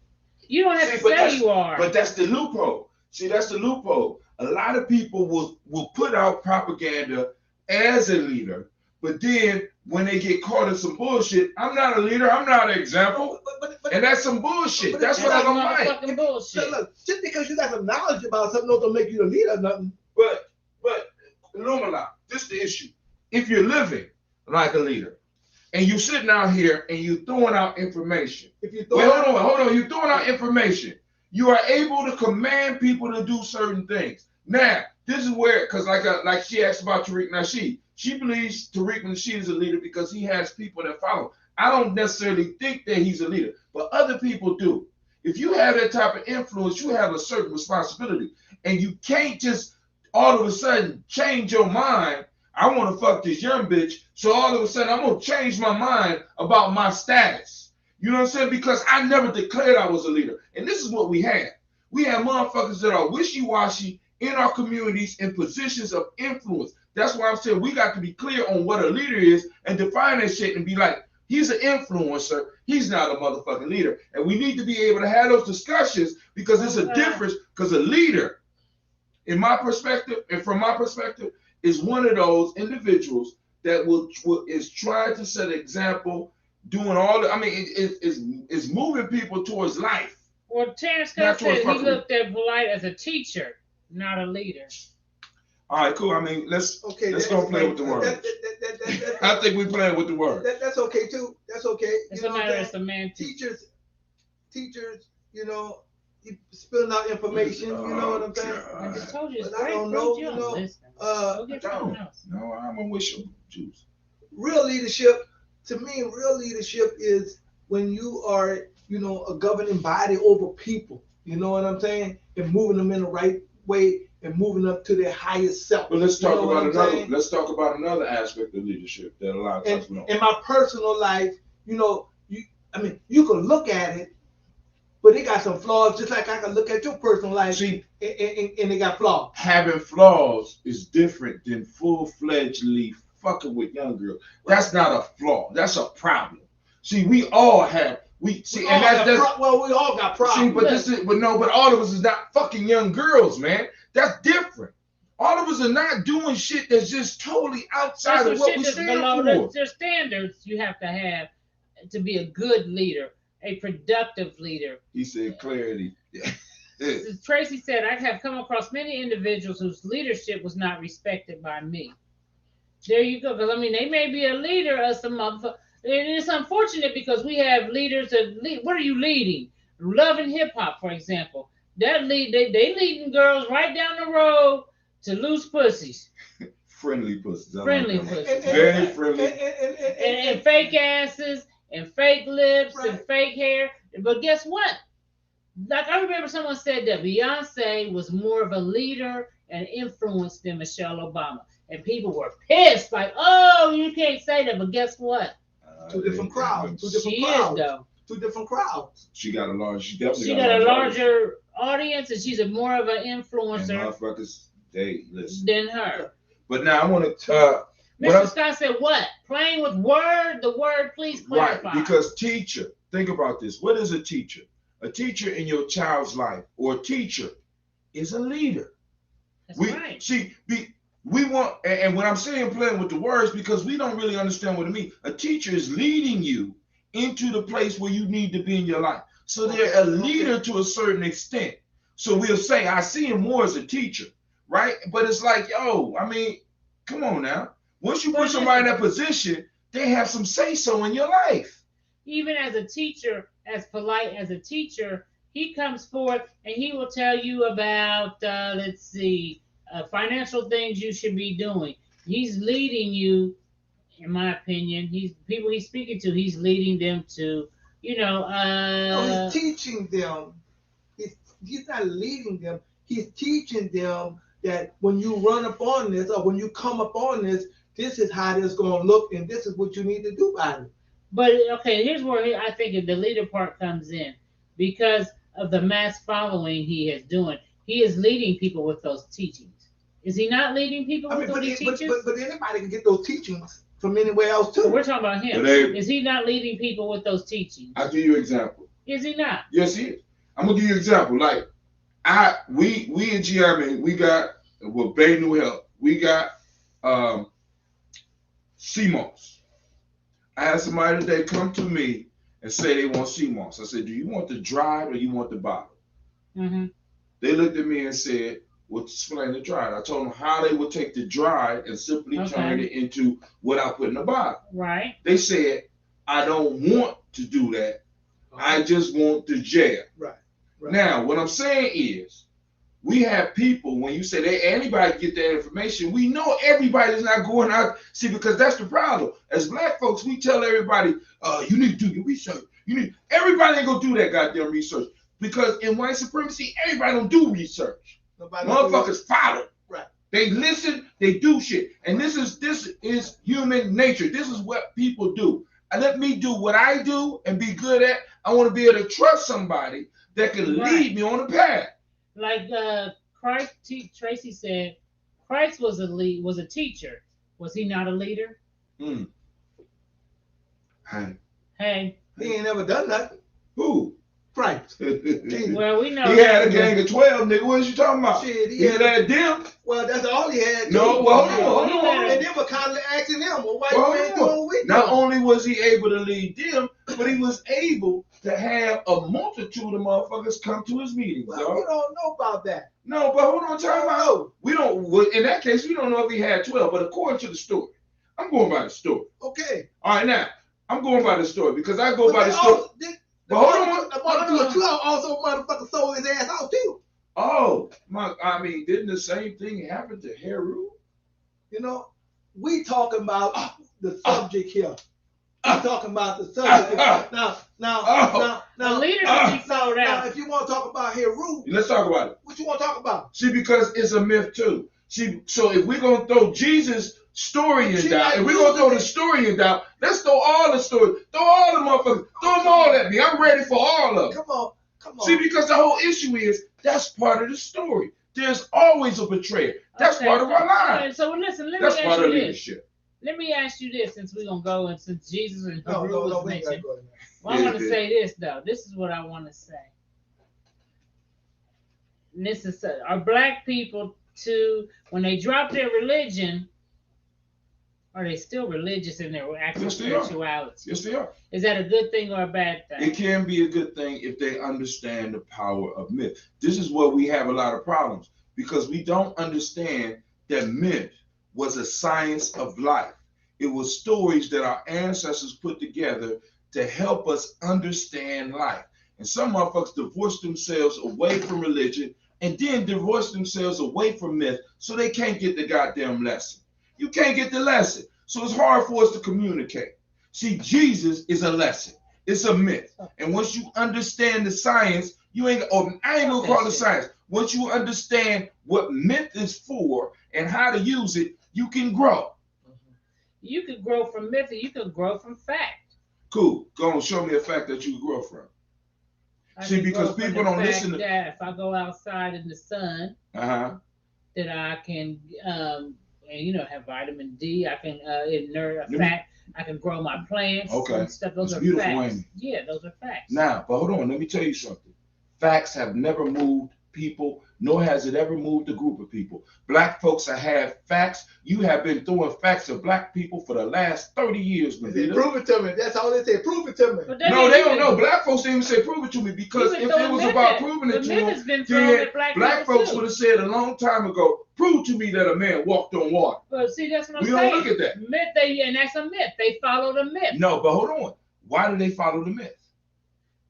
You don't have to say you are. But that's the loophole. See, that's the loophole. A lot of people will put out propaganda as a leader, but then when they get caught in some bullshit, I'm not a leader, I'm not an example. And that's some bullshit. That's what I don't like. Bullshit. Look, just because you got some knowledge about something don't make you a leader or nothing. But Lumala, this is the issue. If you're living like a leader and you're sitting out here and you're throwing out information. Hold on. You're throwing out information. You are able to command people to do certain things. Now, this is where, because like she asked about Tariq Nasheed, she believes Tariq Nasheed is a leader because he has people that follow. I don't necessarily think that he's a leader, but other people do. If you have that type of influence, you have a certain responsibility. And you can't just all of a sudden change your mind. I want to fuck this young bitch, so all of a sudden I'm going to change my mind about my status. You know what I'm saying? Because I never declared I was a leader. And this is what we have. We have motherfuckers that are wishy-washy in our communities in positions of influence. That's why I'm saying we got to be clear on what a leader is and define that shit and be like, he's an influencer. He's not a motherfucking leader. And we need to be able to have those discussions because it's a difference. Because a leader, in my perspective and from my perspective, is one of those individuals that is trying to set an example, doing all the, I mean, it's moving people towards life. Well, Terrence Scott said he looked at Polite as a teacher, not a leader. All right, cool. I mean, let's go play with the words. I think we're playing with the words. That's okay too. That's okay. It's a matter of semantics. Teachers, you know, spilling out information. You know what I'm saying? I just told you, it's I don't know. You know, no, I'm gonna wish you juice. Real leadership, to me, real leadership is when you are, you know, a governing body over people. You know what I'm saying? And moving them in the right way and moving up to their highest self. But let's talk about another. Let's talk about another aspect of leadership that a lot of times we don't. In my personal life, you know, you can look at it, but it got some flaws, just like I can look at your personal life. See, and it got flaws. Having flaws is different than full-fledgedly fucking with young girls. That's not a flaw. That's a problem. See, we all have. We all got problems. See, but all of us is not fucking young girls, man. That's different. All of us are not doing shit that's just totally outside of what we stand for. There's standards you have to be a good leader, a productive leader. He said clarity. Tracy said, I have come across many individuals whose leadership was not respected by me. There you go. Because, I mean, they may be a leader of some motherfucker. It's unfortunate because we have leaders that lead. What are you leading? Love and Hip Hop, for example. That they leading girls right down the road to loose pussies. Friendly pussies. Friendly pussies. Very friendly. And fake asses and fake lips and fake hair. But guess what? Like I remember someone said that Beyonce was more of a leader and influence than Michelle Obama. And people were pissed, like, oh, you can't say that. But guess what? Two different crowds. Two different crowds. She got a large. She got a larger audience, and she's more of an influencer. And motherfuckers, they listen. Than her. But now I want to. Mr. Scott said, "What? Playing with the word? Please clarify." Right, because teacher. Think about this. What is a teacher? A teacher in your child's life, or a teacher, is a leader. That's right. See, we want, and when I'm saying playing with the words, because we don't really understand what it means. A teacher is leading you into the place where you need to be in your life. So they're a leader to a certain extent. So we'll say, I see him more as a teacher, right? But it's like, yo, I mean, come on now. Once you put somebody in that position, they have some say-so in your life. Even as a teacher, as polite as a teacher, he comes forth and he will tell you about, financial things you should be doing. He's leading you, in my opinion. People he's speaking to. He's leading them to, he's teaching them. He's not leading them. He's teaching them that when you run up on this or when you come up on this, this is how this is going to look and this is what you need to do about it. But okay, here's where I think the leader part comes in, because of the mass following he is doing. He is leading people with those teachings. Is he not leading people with what he teaches? But anybody can get those teachings from anywhere else too. But we're talking about him. Is he not leading people with those teachings? I'll give you an example. Is he not? Yes, he is. I'm gonna give you an example. Like we in GMA, we got with Bay New Health, we got CMOS. I had somebody today come to me and say they want CMOS. I said, do you want the dried or you want the bottle? Mm-hmm. They looked at me and said, well, explain the dried. I told them how they would take the dried and simply turn it into what I put in the bottle. Right. They said, I don't want to do that. I just want the gel. Right. Now, what I'm saying is, we have people, when you say anybody get that information, we know everybody's not going out. See, because that's the problem. As black folks, we tell everybody, you need to do your research. Everybody ain't gonna do that goddamn research. Because in white supremacy, everybody don't do research. Motherfuckers follow. Right. They listen, they do shit. And this is human nature. This is what people do. And let me do what I do and be good at. I want to be able to trust somebody that can lead me on the path. Like Christ, Tracy said, Christ was a teacher. Was he not a leader? Hey. He ain't never done nothing. Who? Christ. Well, we know he had a gang of 12, nigga. What is you talking about? Shit, he had them. Well, that's all he had. No, well, hold on. And then we're constantly asking him, well, why you ain't doing what we do? Not only was he able to lead them, but he was able to have a multitude of motherfuckers come to his meetings. Well, we don't know about that. No, but hold on, time out. We don't. In that case, we don't know if he had 12. But according to the story, I'm going by the story. Okay. All right, now I'm going by the story because I go by the story. But hold on. The 12 also motherfucker sold his ass out too. Oh, didn't the same thing happen to Heru? We talking about the subject here. We talking about the subject here. Now, the leader can be sold out. Now, if you want to talk about Heru, let's talk about it. What you want to talk about? See, because it's a myth too. See, so if we're gonna throw Jesus' story in doubt, if we're gonna throw the story in doubt, let's throw all the story, throw all the motherfuckers, throw them all at me. I'm ready for all of them. Come on. See, because the whole issue is that's part of the story. There's always a betrayer. That's part of our life. Right, so listen, let me that's ask part you of this. Leadership. Let me ask you this, since we're gonna go and since Jesus and Heru was mentioned. Well, I want to Yeah. say this though. This is what I want to say. And this is are black people too, when they drop their religion, are they still religious in their actual spirituality? Yes, they are. Is that a good thing or a bad thing? It can be a good thing if they understand the power of myth. This is where we have a lot of problems because we don't understand that myth was a science of life. It was stories that our ancestors put together to help us understand life. And some motherfuckers divorce themselves away from religion and then divorce themselves away from myth so they can't get the goddamn lesson. You can't get the lesson. So it's hard for us to communicate. See, Jesus is a lesson. It's a myth. And once you understand the science, I ain't gonna call it science. Once you understand what myth is for and how to use it, you can grow. You can grow from myth, or you can grow from fact. Cool. Go on, show me a fact that you can grow from. See, because people don't listen to that. If I go outside in the sun, that I can, have vitamin D. I can I can grow my plants. Okay. And stuff. Those That's are beautiful, facts. ain't it? Yeah, those are facts. Now, but hold on. Let me tell you something. Facts have never moved people, nor has it ever moved a group of people. Black folks have facts. You have been throwing facts at black people for the last 30 years, Navita. Prove it to me. That's all they say. Prove it to me. No, they don't know. Black folks didn't even say prove it to me, because if it was about proving it to them, then black folks would have said a long time ago, prove to me that a man walked on water. But see, that's what I'm We saying. don't look at that. Myth, and that's a myth. They follow the myth. No, but hold on. Why do they follow the myth?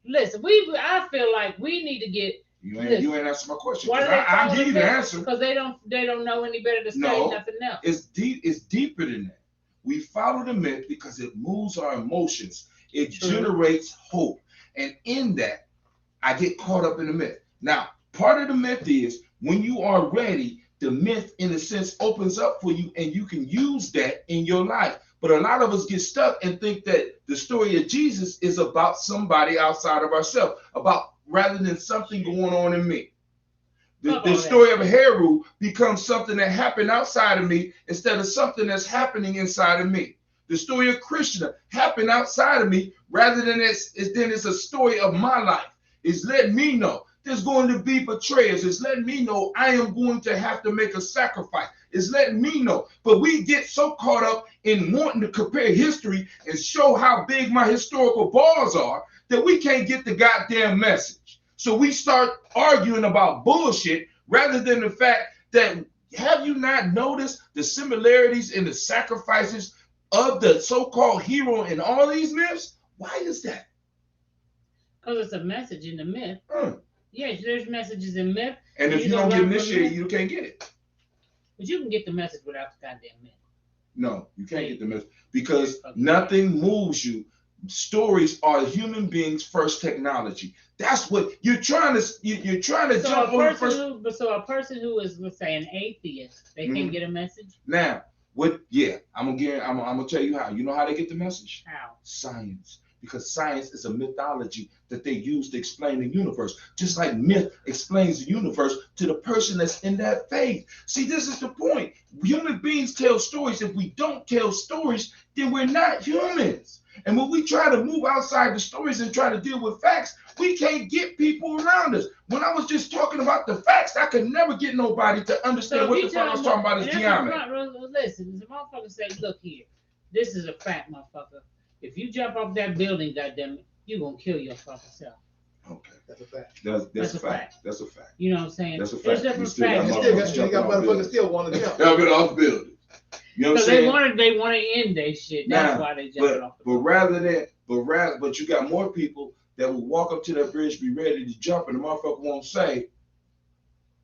Listen, I feel like we need to get. You ain't answer my question. Why do they I'll give you the answer. Because they don't know any better to study nothing else. It's deep. It's deeper than that. We follow the myth because it moves our emotions. It generates hope, and in that, I get caught up in the myth. Now, part of the myth is when you are ready, the myth, in a sense, opens up for you, and you can use that in your life. But a lot of us get stuck and think that the story of Jesus is about somebody outside of ourselves, rather than something going on in me. The story of Heru becomes something that happened outside of me instead of something that's happening inside of me. The story of Krishna happened outside of me rather than it's a story of my life. It's letting me know there's going to be betrayers. It's letting me know I am going to have to make a sacrifice. It's letting me know. But we get so caught up in wanting to compare history and show how big my historical bars are that we can't get the goddamn message. So we start arguing about bullshit rather than the fact that, have you not noticed the similarities in the sacrifices of the so-called hero in all these myths? Why is that? Because it's a message in the myth. Yes, there's messages in myth. And if you don't get initiated, you can't get it. But you can get the message without the goddamn myth. No, you can't get the message because nothing moves you. Stories are human beings' first technology. That's what you're trying to. You're trying to jump on the first. So a person who is, let's say, an atheist, they can't get a message. Now, what? Yeah, I'm gonna tell you how. You know how they get the message? How? Science. Because science is a mythology that they use to explain the universe. Just like myth explains the universe to the person that's in that faith. See, this is the point. Human beings tell stories. If we don't tell stories, then we're not humans. And when we try to move outside the stories and try to deal with facts, we can't get people around us. When I was just talking about the facts, I could never get nobody to understand what the fuck I was talking about is geometry. Listen, the motherfucker say, look here, this is a fact, motherfucker. If you jump off that building, goddammit, you're going to kill your fucking self. Okay, that's a fact. That's a fact. That's a fact. You know what I'm saying? That's a fact. There's different facts. You got motherfuckers still want to jump. Jump it off buildings. You know what I'm saying? They want to end their shit. That's why they jump off the building. But you got more people that will walk up to that bridge, be ready to jump, and the motherfucker won't say,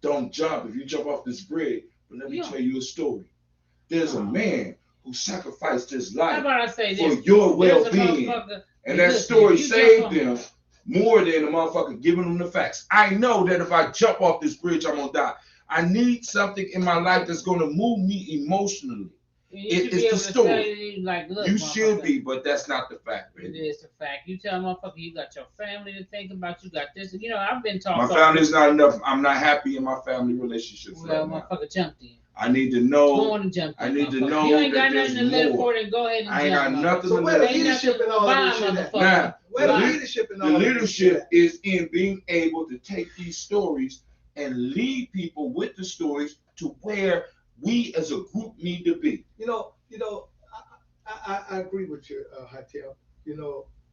don't jump if you jump off this bridge. But let me tell you a story. There's a man who sacrificed his life for your well-being. And that story saved them more than the motherfucker giving them the facts. I know that if I jump off this bridge, I'm going to die. I need something in my life that's going to move me emotionally. It's the story. Like, look, you should be, but that's not the fact, baby. It is the fact. You tell a motherfucker you got your family to think about. You got this. You know, I've been talking. My family's not enough. I'm not happy in my family relationships. Well, motherfucker jumped in. I need to know. Go on and jump in, I need to know. You ain't got nothing to live for, then go ahead and jump. I ain't got nothing to live for. So where the leadership and all this shit? Now, where the leadership and all the leadership is in being able to take these stories and lead people with the stories to where we as a group need to be. I agree with you, Hytel.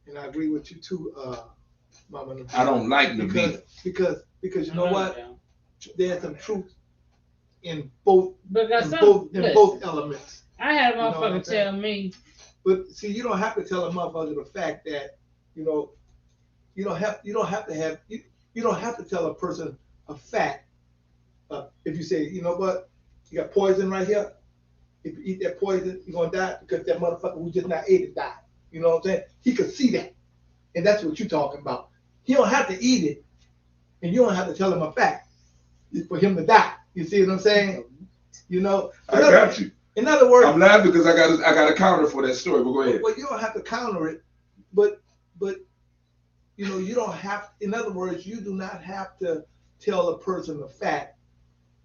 And I agree with you too, Mama. I don't like Navita. Because you know what? There's some truth in both elements. I had a motherfucker tell me. But see, you don't have to tell a motherfucker the fact that you don't have to tell a person a fact. If you say, you know what, you got poison right here. If you eat that poison, you're gonna die because that motherfucker who just not ate it died. You know what I'm saying? He could see that, and that's what you're talking about. He don't have to eat it, and you don't have to tell him a fact for him to die. You see what I'm saying? I got you. In other words, I'm laughing because I got a counter for that story. But go ahead. Well, you don't have to counter it, but you don't have. In other words, you do not have to tell a person a fact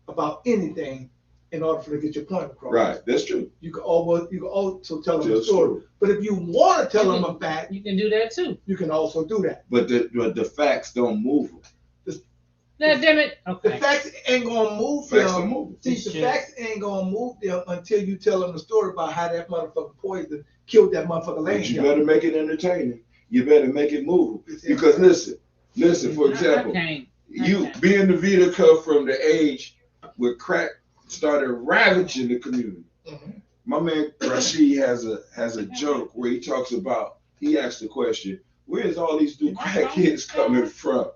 about anything in order for to get your point across. Right, that's true. You can also tell them a story. But if you want to tell them a fact, you can do that too. You can also do that. But the facts don't move them. No, damn it. The Okay. facts ain't gonna move Facts them. don't move. See, It's the true. facts ain't gonna move them until you tell them the story about how that motherfucking poison killed that motherfucker laying But you here. better make it entertaining. You better make it move. Because listen. For example, you being the Vita come from the age where crack started ravaging the community. Mhm. My man Rashid has a joke where he talks about, he asked the question, where's all these new crackheads coming from?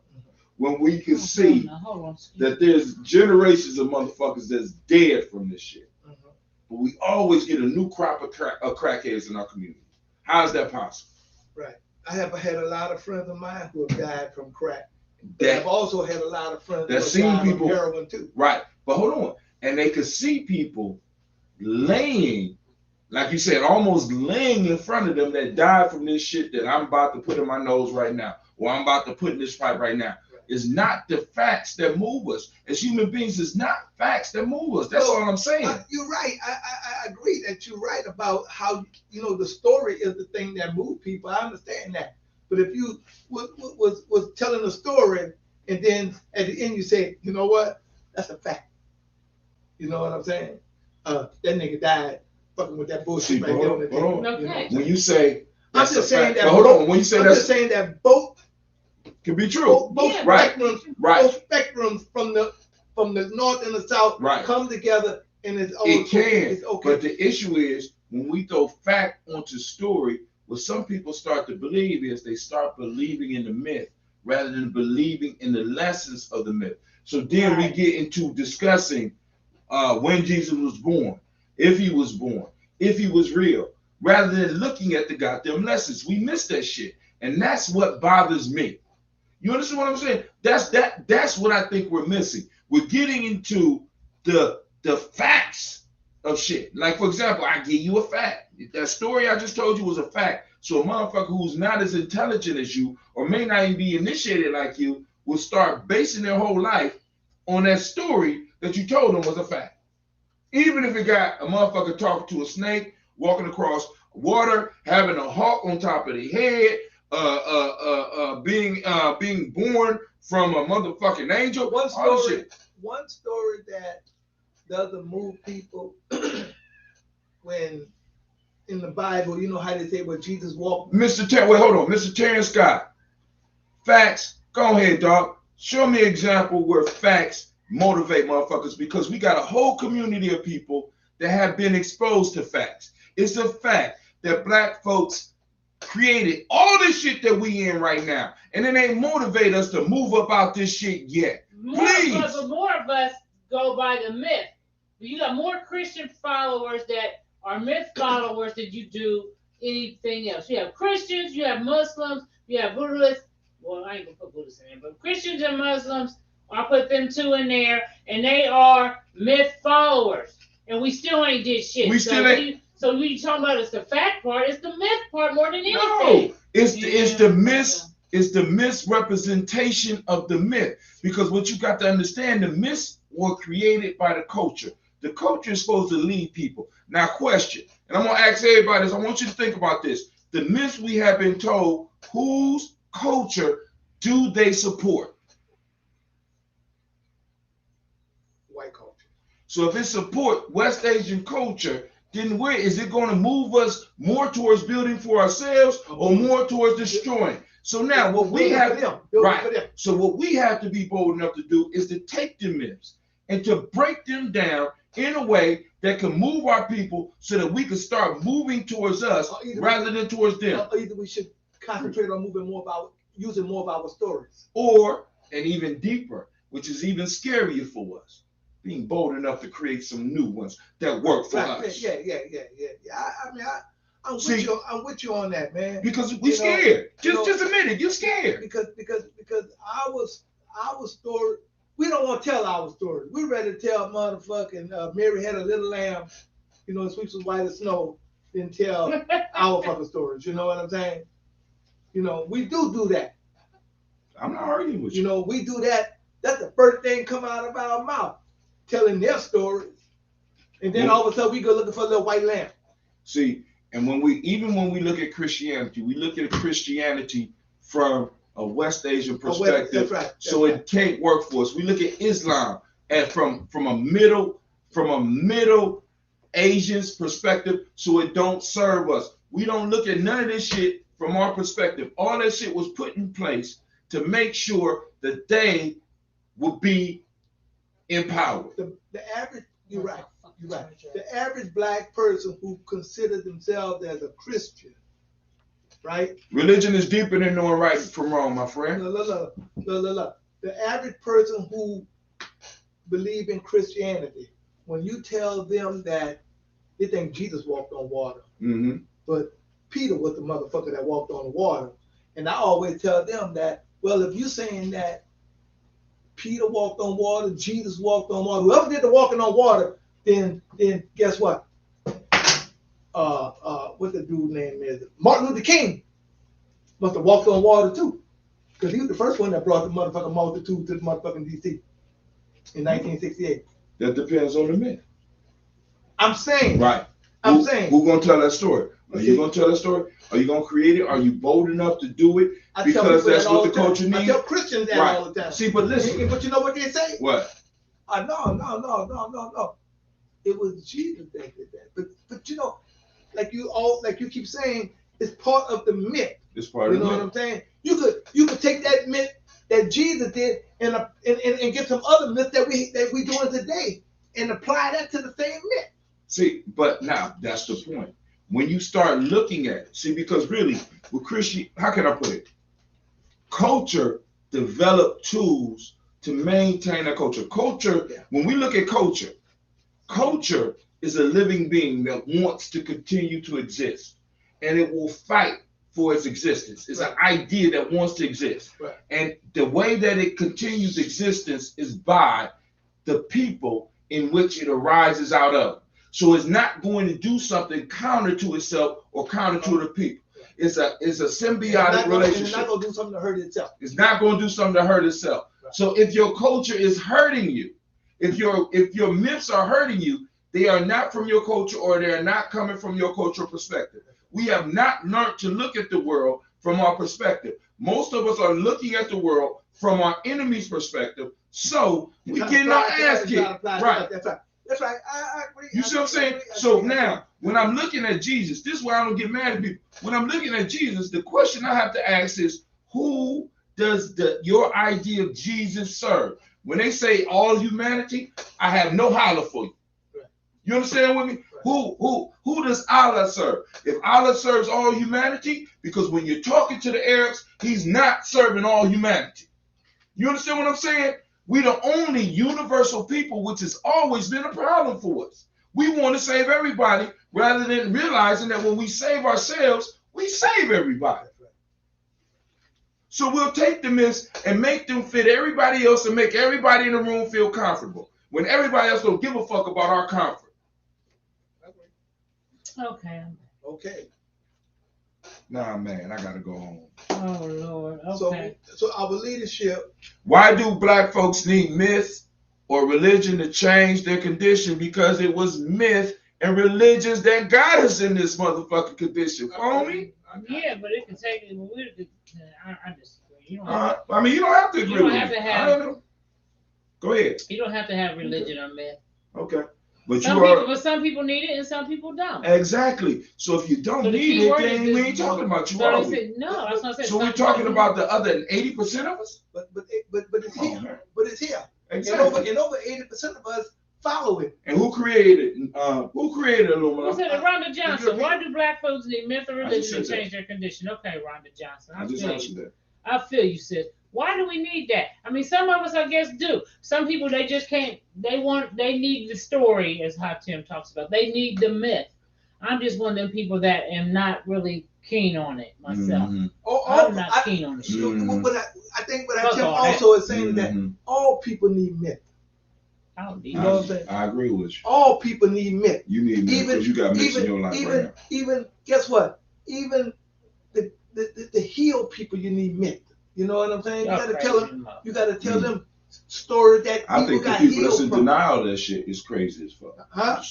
When we can see that there's generations of motherfuckers that's dead from this shit. Mhm. But we always get a new crop of crackheads in our community. How is that possible? Right. I have had a lot of friends of mine who have died from crack. But I've also had a lot of friends who have seen died people from heroin too. Right. But hold on. And they could see people laying, like you said, almost laying in front of them that died from this shit that I'm about to put in my nose right now, or I'm about to put in this pipe right now. It's not the facts that move us. As human beings, it's not facts that move us. That's all I'm saying. You're right. I agree that you're right about how, the story is the thing that moves people. I understand that. But if you was telling a story and then at the end you say, you know what? That's a fact. You know what I'm saying? That nigga died fucking with that bullshit right there on the table. Okay. When you say, I'm just saying that. hold on. When you say I'm that's, just saying that both can be true. both Right. spectrums, Right. both spectrums from the north and the south Right. come together and it's all It can. It's okay. But the issue is when we throw fact onto story, what some people start to believe is they start believing in the myth rather than believing in the lessons of the myth. So then we get into discussing when Jesus was born, if he was born, if he was real, rather than looking at the goddamn lessons. We miss that shit. And that's what bothers me. You understand what I'm saying? That's what I think we're missing. We're getting into the facts of shit. Like, for example, I give you a fact. That story I just told you was a fact. So a motherfucker who's not as intelligent as you or may not even be initiated like you will start basing their whole life on that story that you told them was a fact. Even if it got a motherfucker talking to a snake, walking across water, having a hawk on top of their head, being born from a motherfucking angel. One story that doesn't move people when in the Bible, you know how they say when Jesus walked. Wait, hold on. Mr. Terrence Scott. Facts. Go ahead, dog. Show me an example where facts motivate motherfuckers, because we got a whole community of people that have been exposed to facts. It's a fact that black folks created all this shit that we in right now, and it ain't motivate us to move up out this shit yet. More of us go by the myth. You got more Christian followers that are myth followers than you do anything else. You have Christians, you have Muslims, you have Buddhists. Well, I ain't gonna put Buddhists in there, but Christians and Muslims, I'll put them two in there, and they are myth followers. And we still ain't did shit. We still ain't. So we talking about it's the fact part, it's the myth part more than anything. No, it's the misrepresentation of the myth. Because what you got to understand, the myths were created by the culture. The culture is supposed to lead people. Now, question, and I'm gonna ask everybody this. I want you to think about this. The myths we have been told, whose culture do they support? White culture. So if it support West Asian culture, then where is it going to move us more towards building for ourselves or more towards destroying? So now what we have, so what we have to be bold enough to do is to take the myths and to break them down in a way that can move our people so that we can start moving towards us rather than towards them. Either we should concentrate on using more of our stories. Or, and even deeper, which is even scarier for us, being bold enough to create some new ones that work for us. Yeah. I'm with you on that, man. Because we scared. Just admit it, you're scared. Because our story, we don't want to tell our story. We rather tell motherfucking Mary had a little lamb, sweeps was white as snow, than tell our fucking stories. You know what I'm saying? We do that. I'm not arguing with you. We do that. That's the first thing come out of our mouth, telling their stories. And then all of a sudden we go looking for a little white lamb. See, and when we look at Christianity, we look at Christianity from a West Asian That's perspective, right. That's so right. it can't work for us. We look at Islam and from a middle Asian's perspective, so it don't serve us. We don't look at none of this shit from our perspective. All that shit was put in place to make sure that they would be empowered. The average, you're right. You're right. The average black person who considers themselves as a Christian, right? Religion is deeper than knowing right from wrong, my friend. Look. The average person who believe in Christianity, when you tell them that they think Jesus walked on water, Mm-hmm. but Peter was the motherfucker that walked on the water. And I always tell them that, well, if you're saying that Peter walked on water, Jesus walked on water, whoever did the walking on water, then guess what? What the dude name is? Martin Luther King must have walked on water too. Because he was the first one that brought the motherfucking multitude to the motherfucking DC in 1968. That depends on the myth. I'm saying. Right. I'm saying. Who's gonna tell that story? Are you gonna tell that story? Are you gonna create it? Are you bold enough to do it? Because that's what the culture needs. I tell Christians that all the time. See, but listen. But you know what they say? What? No. It was Jesus that did that. But you know, like you keep saying, it's part of the myth. It's part of the myth. You know what I'm saying? You could take that myth that Jesus did and get some other myth that we doing today and apply that to the same myth. See, but now that's the point. When you start looking at it, see, because really with Christian, how can I put it? Culture developed tools to maintain a culture. Culture, when we look at culture is a living being that wants to continue to exist, and it will fight for its existence. It's an idea that wants to exist. Right. And the way that it continues existence is by the people in which it arises out of. So it's not going to do something counter to itself or counter to the people. It's a symbiotic relationship. It's not going to do something to hurt itself. It's not going to do something to hurt itself. Right. So if your culture is hurting you, if your myths are hurting you, they are not from your culture or they are not coming from your cultural perspective. We have not learned to look at the world from our perspective. Most of us are looking at the world from our enemy's perspective. So we getting our ass kicked. Right. That's right. I agree. You see what I'm saying? So now, when I'm looking at Jesus, this is why I don't get mad at people. When I'm looking at Jesus, the question I have to ask is, who does your idea of Jesus serve? When they say all humanity, I have no holler for you. You understand with me? Who does Allah serve? If Allah serves all humanity, because when you're talking to the Arabs, he's not serving all humanity. You understand what I'm saying? We're the only universal people, which has always been a problem for us. We want to save everybody rather than realizing that when we save ourselves, we save everybody. So we'll take the myths and make them fit everybody else and make everybody in the room feel comfortable when everybody else don't give a fuck about our comfort. Okay. Nah, man, I gotta go home. Oh Lord. Okay. So our leadership. Why do black folks need myth or religion to change their condition? Because it was myth and religions that got us in this motherfucking condition. Follow me? Yeah, but it can take it. I disagree. You don't you don't have to agree. You don't with have me. to have. Go ahead. You don't have to have religion or myth. Okay. But some people need it and some people don't. Exactly. So if you don't need it, then we ain't talking about you, are we? No, that's what I said. So we're talking about the other 80% of us? But it's here. But it's here. Exactly. And over 80% of us follow it. And who created Illuminati? Who said it? Rhonda Johnson. Why do black folks need myth or religion to change their condition? Okay, Rhonda Johnson. I just answered that. I feel you, sis. Why do we need that? I mean, some of us, I guess, do. Some people, they just can't. They need the story, as Hatim talks about. They need the myth. I'm just one of them people that am not really keen on it myself. Mm-hmm. I'm not keen on it. Mm-hmm. But I think what Hatim also is saying that all people need myth. I don't need you know what I'm saying? I agree with you. All people need myth. You need myth because you got myths in your life right now. Even guess what? Even the healed people, you need myth. You know what I'm saying? You gotta tell them. You gotta tell them stories that I think the people that's in denial of that shit is crazy as fuck. Huh?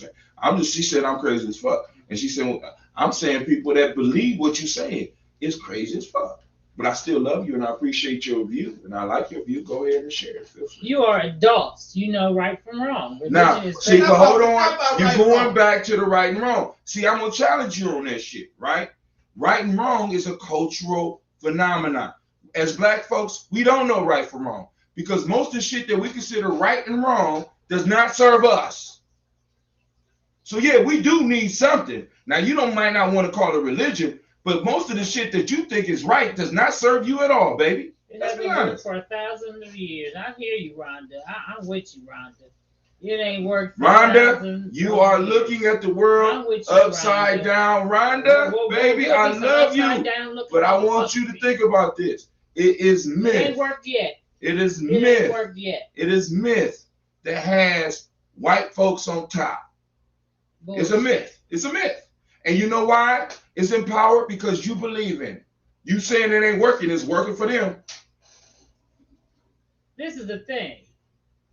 She said I'm crazy as fuck, and she said I'm saying people that believe what you're saying is crazy as fuck. But I still love you and I appreciate your view and I like your view. Go ahead and share it. Feel free. You are adults. You know right from wrong. Now, Religion is see, crazy. but hold on. Not You're right going wrong. back to the right and wrong. See, I'm going to challenge you on that shit, right? Right and wrong is a cultural phenomenon. As black folks, we don't know right from wrong because most of the shit that we consider right and wrong does not serve us. So, yeah, we do need something. Now, you might not want to call it religion, but most of the shit that you think is right does not serve you at all, baby. It Let's has be been honest. for 1,000 years. I hear you, Rhonda. I'm with you, Rhonda. It ain't worked for Rhonda, 1,000 you are years. looking at the world I'm with you, upside Rhonda. down. Rhonda, baby, we'll I be some love you. upside down looking But I want you to think about this. It is It myth. ain't worked yet. It is It ain't myth. worked yet. It is myth that has white folks on top. It's a myth. It's a myth. And you know why? It's empowered because you believe in it. You saying it ain't working, it's working for them. This is the thing.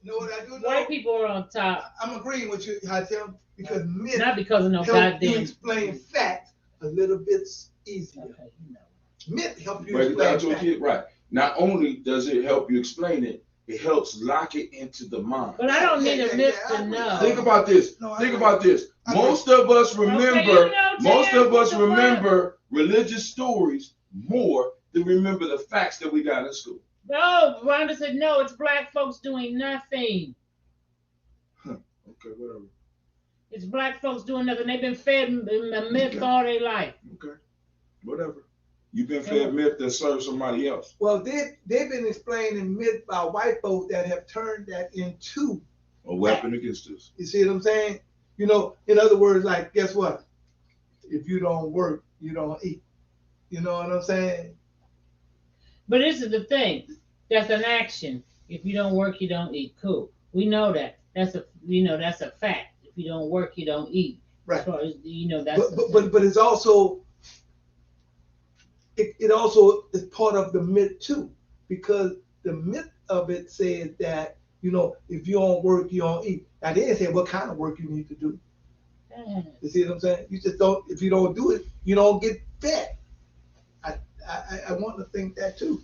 You know what I do know? White people are on top, I'm agreeing with you, Hatem, because myth not because of no help you goddamn. explain facts a little bit easier. Okay, you know. Myth help you Break it down explain to a facts. kid, right? Not only does it help you explain it, it helps lock it into the mind. But I don't need a myth I to agree. know. Think about this. No, I Think agree. about this. I agree. Most of us remember. Okay, you know, Most Ted, of us what the fuck? remember religious stories more than remember the facts that we got in school. No, Rhonda said no. It's black folks doing nothing. Okay, whatever. It's black folks doing nothing. They've been fed a myth Okay. all their life. Okay, whatever. You've been fed myth that serves somebody else. Well, they've been explaining myth by white folks that have turned that into, A weapon against us. you see what I'm saying? You know, in other words, like, guess what? If you don't work, you don't eat. You know what I'm saying? But this is the thing. That's an action. If you don't work, you don't eat. Cool. We know that. That's a fact. If you don't work, you don't eat. Right. As far as, that's. But it's also it also is part of the myth too, because the myth of it says that if you don't work, you don't eat. Now they didn't say what kind of work you need to do. You see what I'm saying? You just don't. If you don't do it, you don't get fed. I want to think that too.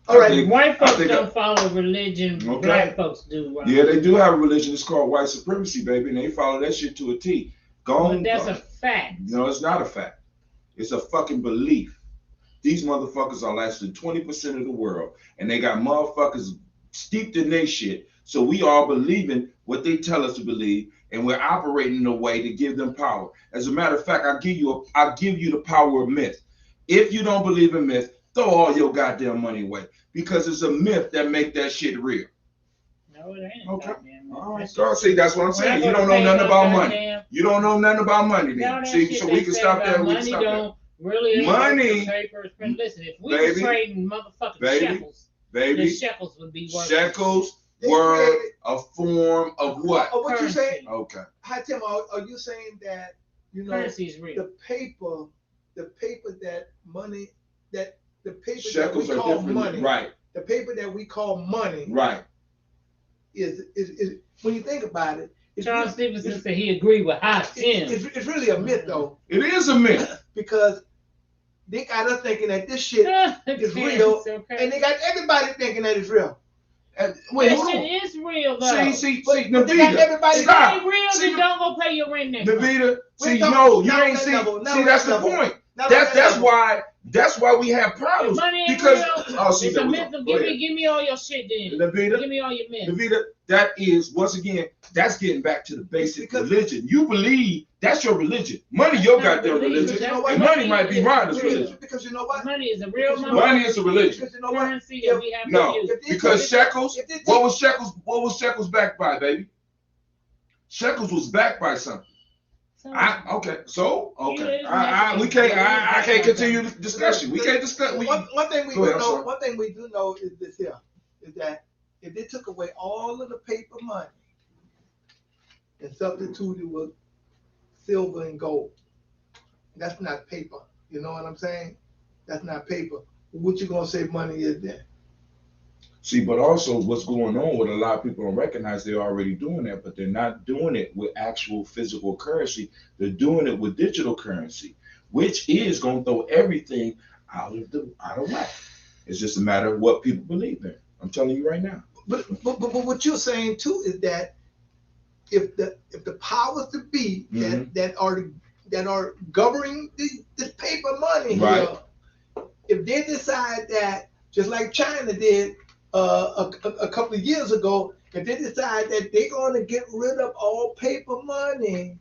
All right. White folks think don't follow religion. Okay. Black folks do. Right? Yeah, they do have a religion. It's called white supremacy, baby, and they follow that shit to a T. But that's a fact. No, it's not a fact. It's a fucking belief. These motherfuckers are less than 20% of the world, and they got motherfuckers steeped in their shit. So we all believing what they tell us to believe, and we're operating in a way to give them power. As a matter of fact, I'll give you the power of myth. If you don't believe in myth, throw all your goddamn money away, because it's a myth that make that shit real. No, it ain't. Okay. Goddamn myth. All right, That's so see, that's what I'm just- saying. When You I don't go know to nothing pay about my money. goddamn- You don't know nothing about money, No, then. that See, shit so they we can say stop about there. We can money stop there. don't really Money, papers. Listen, if we baby, were trading motherfucking baby, shekels, the Baby, shekels would be worth shekels They were created- a form of what? Oh, what you saying? currency. Okay. Hi Tim, are you saying that Currency is real. the paper that money that the paper Shekels that we are call different. money, Right, the paper that we call money right. is when you think about it, Charles Stevenson said he agreed with Hot Tim. it's really a myth though, It is a myth. because they got us thinking that this shit is real, and they got everybody thinking that it's real. Wait, That hold on. shit is real though. See, But they got Navita, everybody. If it stop. ain't real, See, then don't go pay your rent next month. Navita, see, Wait, no, you not ain't on see. that level, not See, on that's that the level. point. Not on that That's why we have If problems. money ain't Because real, see, it's there a we myth. go. Give Go ahead. me all your shit then. Navita, Give me all your myth. Navita, that is once again, that's getting back to the basic Because- religion. You believe that's your religion. Money, your That's not goddamn religion. religion, You know and what? money might be is Rhonda's real. religion. Because you know what? Money is a real Money is a religion. Because you know what? currency that we have No, to use. because shekels. If they What take- was shekels backed by, baby? Shekels was backed by something. So, Okay. Yeah, We can't. I can't continue the discussion. We can't discuss. One thing we Go do ahead, I'm know. sorry. One thing we do know is this here: is that if they took away all of the paper money and substituted with silver and gold, that's not paper. You know what I'm saying? That's not paper. What you gonna say money is then? See, but also what's going on with a lot of people don't recognize they're already doing that, but they're not doing it with actual physical currency. They're doing it with digital currency, which is going to throw everything out of whack. It's just a matter of what people believe in. I'm telling you right now. But what you're saying too is that if the powers to be that are governing this paper money Right. here, if they decide that, just like China did a couple of years ago, if they decide that they're going to get rid of all paper money,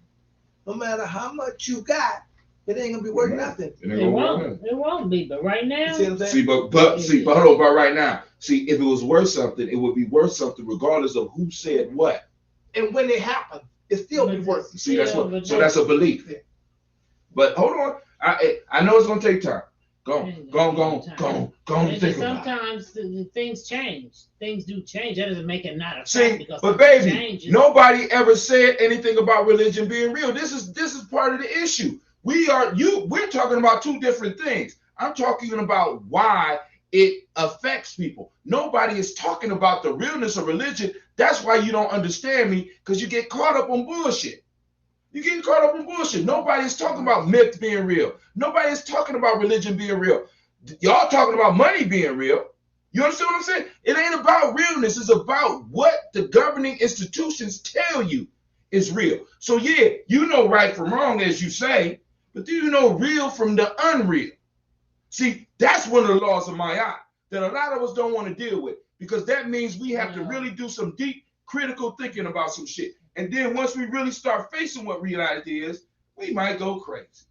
no matter how much you got, it ain't gonna be worth nothing. It won't be. But right now, You see what I'm saying? See, but hold on, but right now, see, if it was worth something, it would be worth something regardless of who said what. And when it happens, it still be worth it. See, that's what. So that's a belief. Yeah. But hold on, I know it's gonna take time. Go on, think about it. Sometimes things change. Things do change. That doesn't make it not a fact. See, Because but baby, changes. nobody ever said anything about religion being real. This is part of the issue. We're talking about two different things. I'm talking about why it affects people. Nobody is talking about the realness of religion. That's why you don't understand me, because you get caught up on bullshit. You're getting caught up in bullshit. Nobody's talking about myth being real. Nobody's talking about religion being real. Y'all talking about money being real. You understand what I'm saying? It ain't about realness. It's about what the governing institutions tell you is real. So yeah, you know right from wrong, as you say, but do you know real from the unreal? See, that's one of the laws of Ma'at that a lot of us don't want to deal with, because that means we have to really do some deep critical thinking about some shit. And then once we really start facing what reality is, we might go crazy.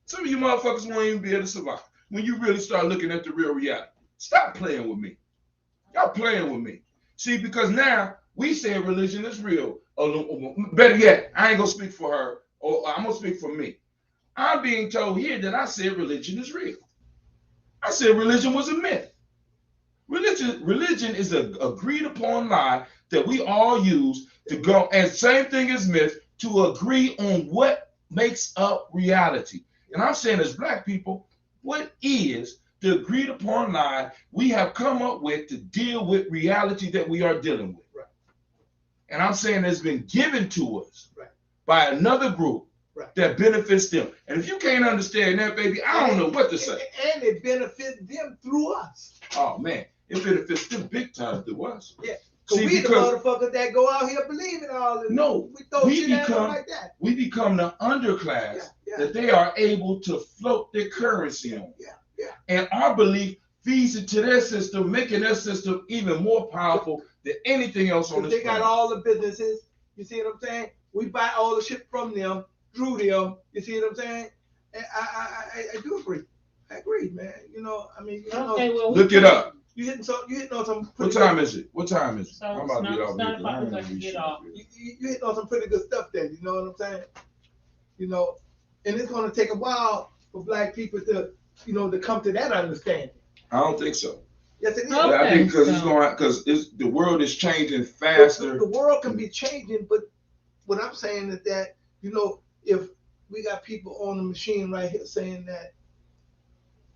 Some of you motherfuckers won't even be able to survive when you really start looking at the real reality. Stop playing with me. Y'all playing with me. See, because now we say religion is real. Better yet, I ain't gonna speak for her, or I'm gonna speak for me. I'm being told here that I said religion is real. I said religion was a myth. Religion is an agreed upon lie that we all use to go, and same thing as myth, to agree on what makes up reality. And I'm saying, as black people, what is the agreed upon lie we have come up with to deal with reality that we are dealing with? Right. And I'm saying it's been given to us right. by another group right. that benefits them. And if you can't understand that, baby, I don't know what to say. And it benefits them through us. Oh man, it benefits them big time through us. Yeah. See, we the motherfuckers that go out here believing all this. No, we throw shit at them like that. We become the underclass that they are able to float their currency on. Yeah. And our belief feeds into their system, making their system even more powerful than anything else on this planet. They got all the businesses. You see what I'm saying? We buy all the shit from them, through them. You see what I'm saying? And I do agree. I agree, man. You know, I mean, look it up. You hitting on some. What time is it? What time is it? So I'm about to get off. You hitting on some pretty good stuff there. You know what I'm saying? You know, and it's going to take a while for black people to, to come to that understanding. I don't think so. Yes, it is. Okay, I think because the world is changing faster. The world can be changing, but what I'm saying is that, if we got people on the machine right here saying that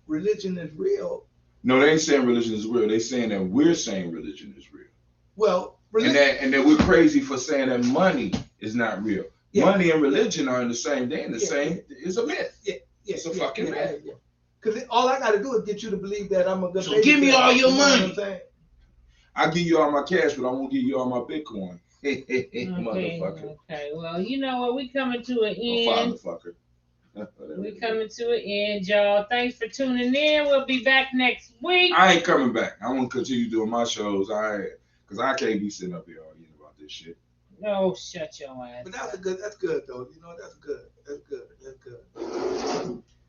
religion is real. No, they ain't saying religion is real. They saying that we're saying religion is real. Well, religion, and that we're crazy for saying that money is not real. Yeah. Money and religion are in the same day, and the same is a myth. Yeah. It's a fucking myth. Because all I got to do is get you to believe that I'm a good. So give me all your money. You know I'll give you all my cash, but I won't give you all my Bitcoin. Motherfucker. Okay. Well, you know what? We coming to an end. Fatherfucker. We're coming to an end, y'all. Thanks for tuning in. We'll be back next week. I ain't coming back. I want to continue doing my shows. Because I can't be sitting up here arguing about this shit. No, shut your ass. But that's good though. That's good.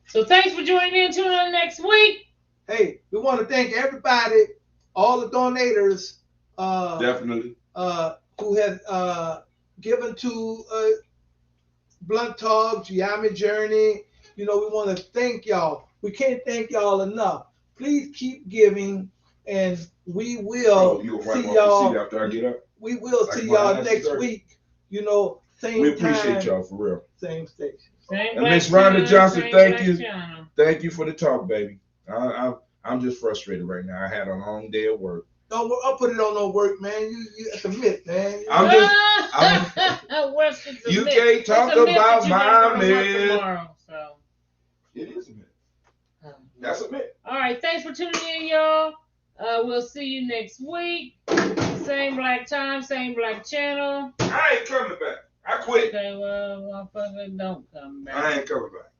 So thanks for joining in. Tune in next week. Hey, we want to thank everybody, all the donators. Definitely. Who has given to Blunt Talk, Giami Journey. We want to thank y'all. We can't thank y'all enough. Please keep giving, and we will see y'all after I get up. We will see y'all next week. Same we appreciate time, y'all for real. Same station. And Miss Rhonda Johnson, thank you. Thank you for the talk, baby. I'm just frustrated right now. I had a long day at work. Don't I'll put it on no work, man. You it's a myth, man. You can't talk about my myth. Tomorrow, so. It is a myth. That's a myth. All right, thanks for tuning in, y'all. We'll see you next week. Same black time, same black channel. I ain't coming back. I quit. Okay, well, motherfucker, don't come back. I ain't coming back.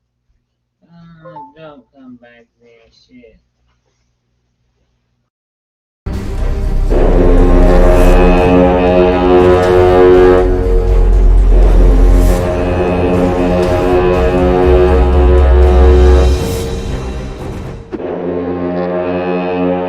Don't come back there, shit.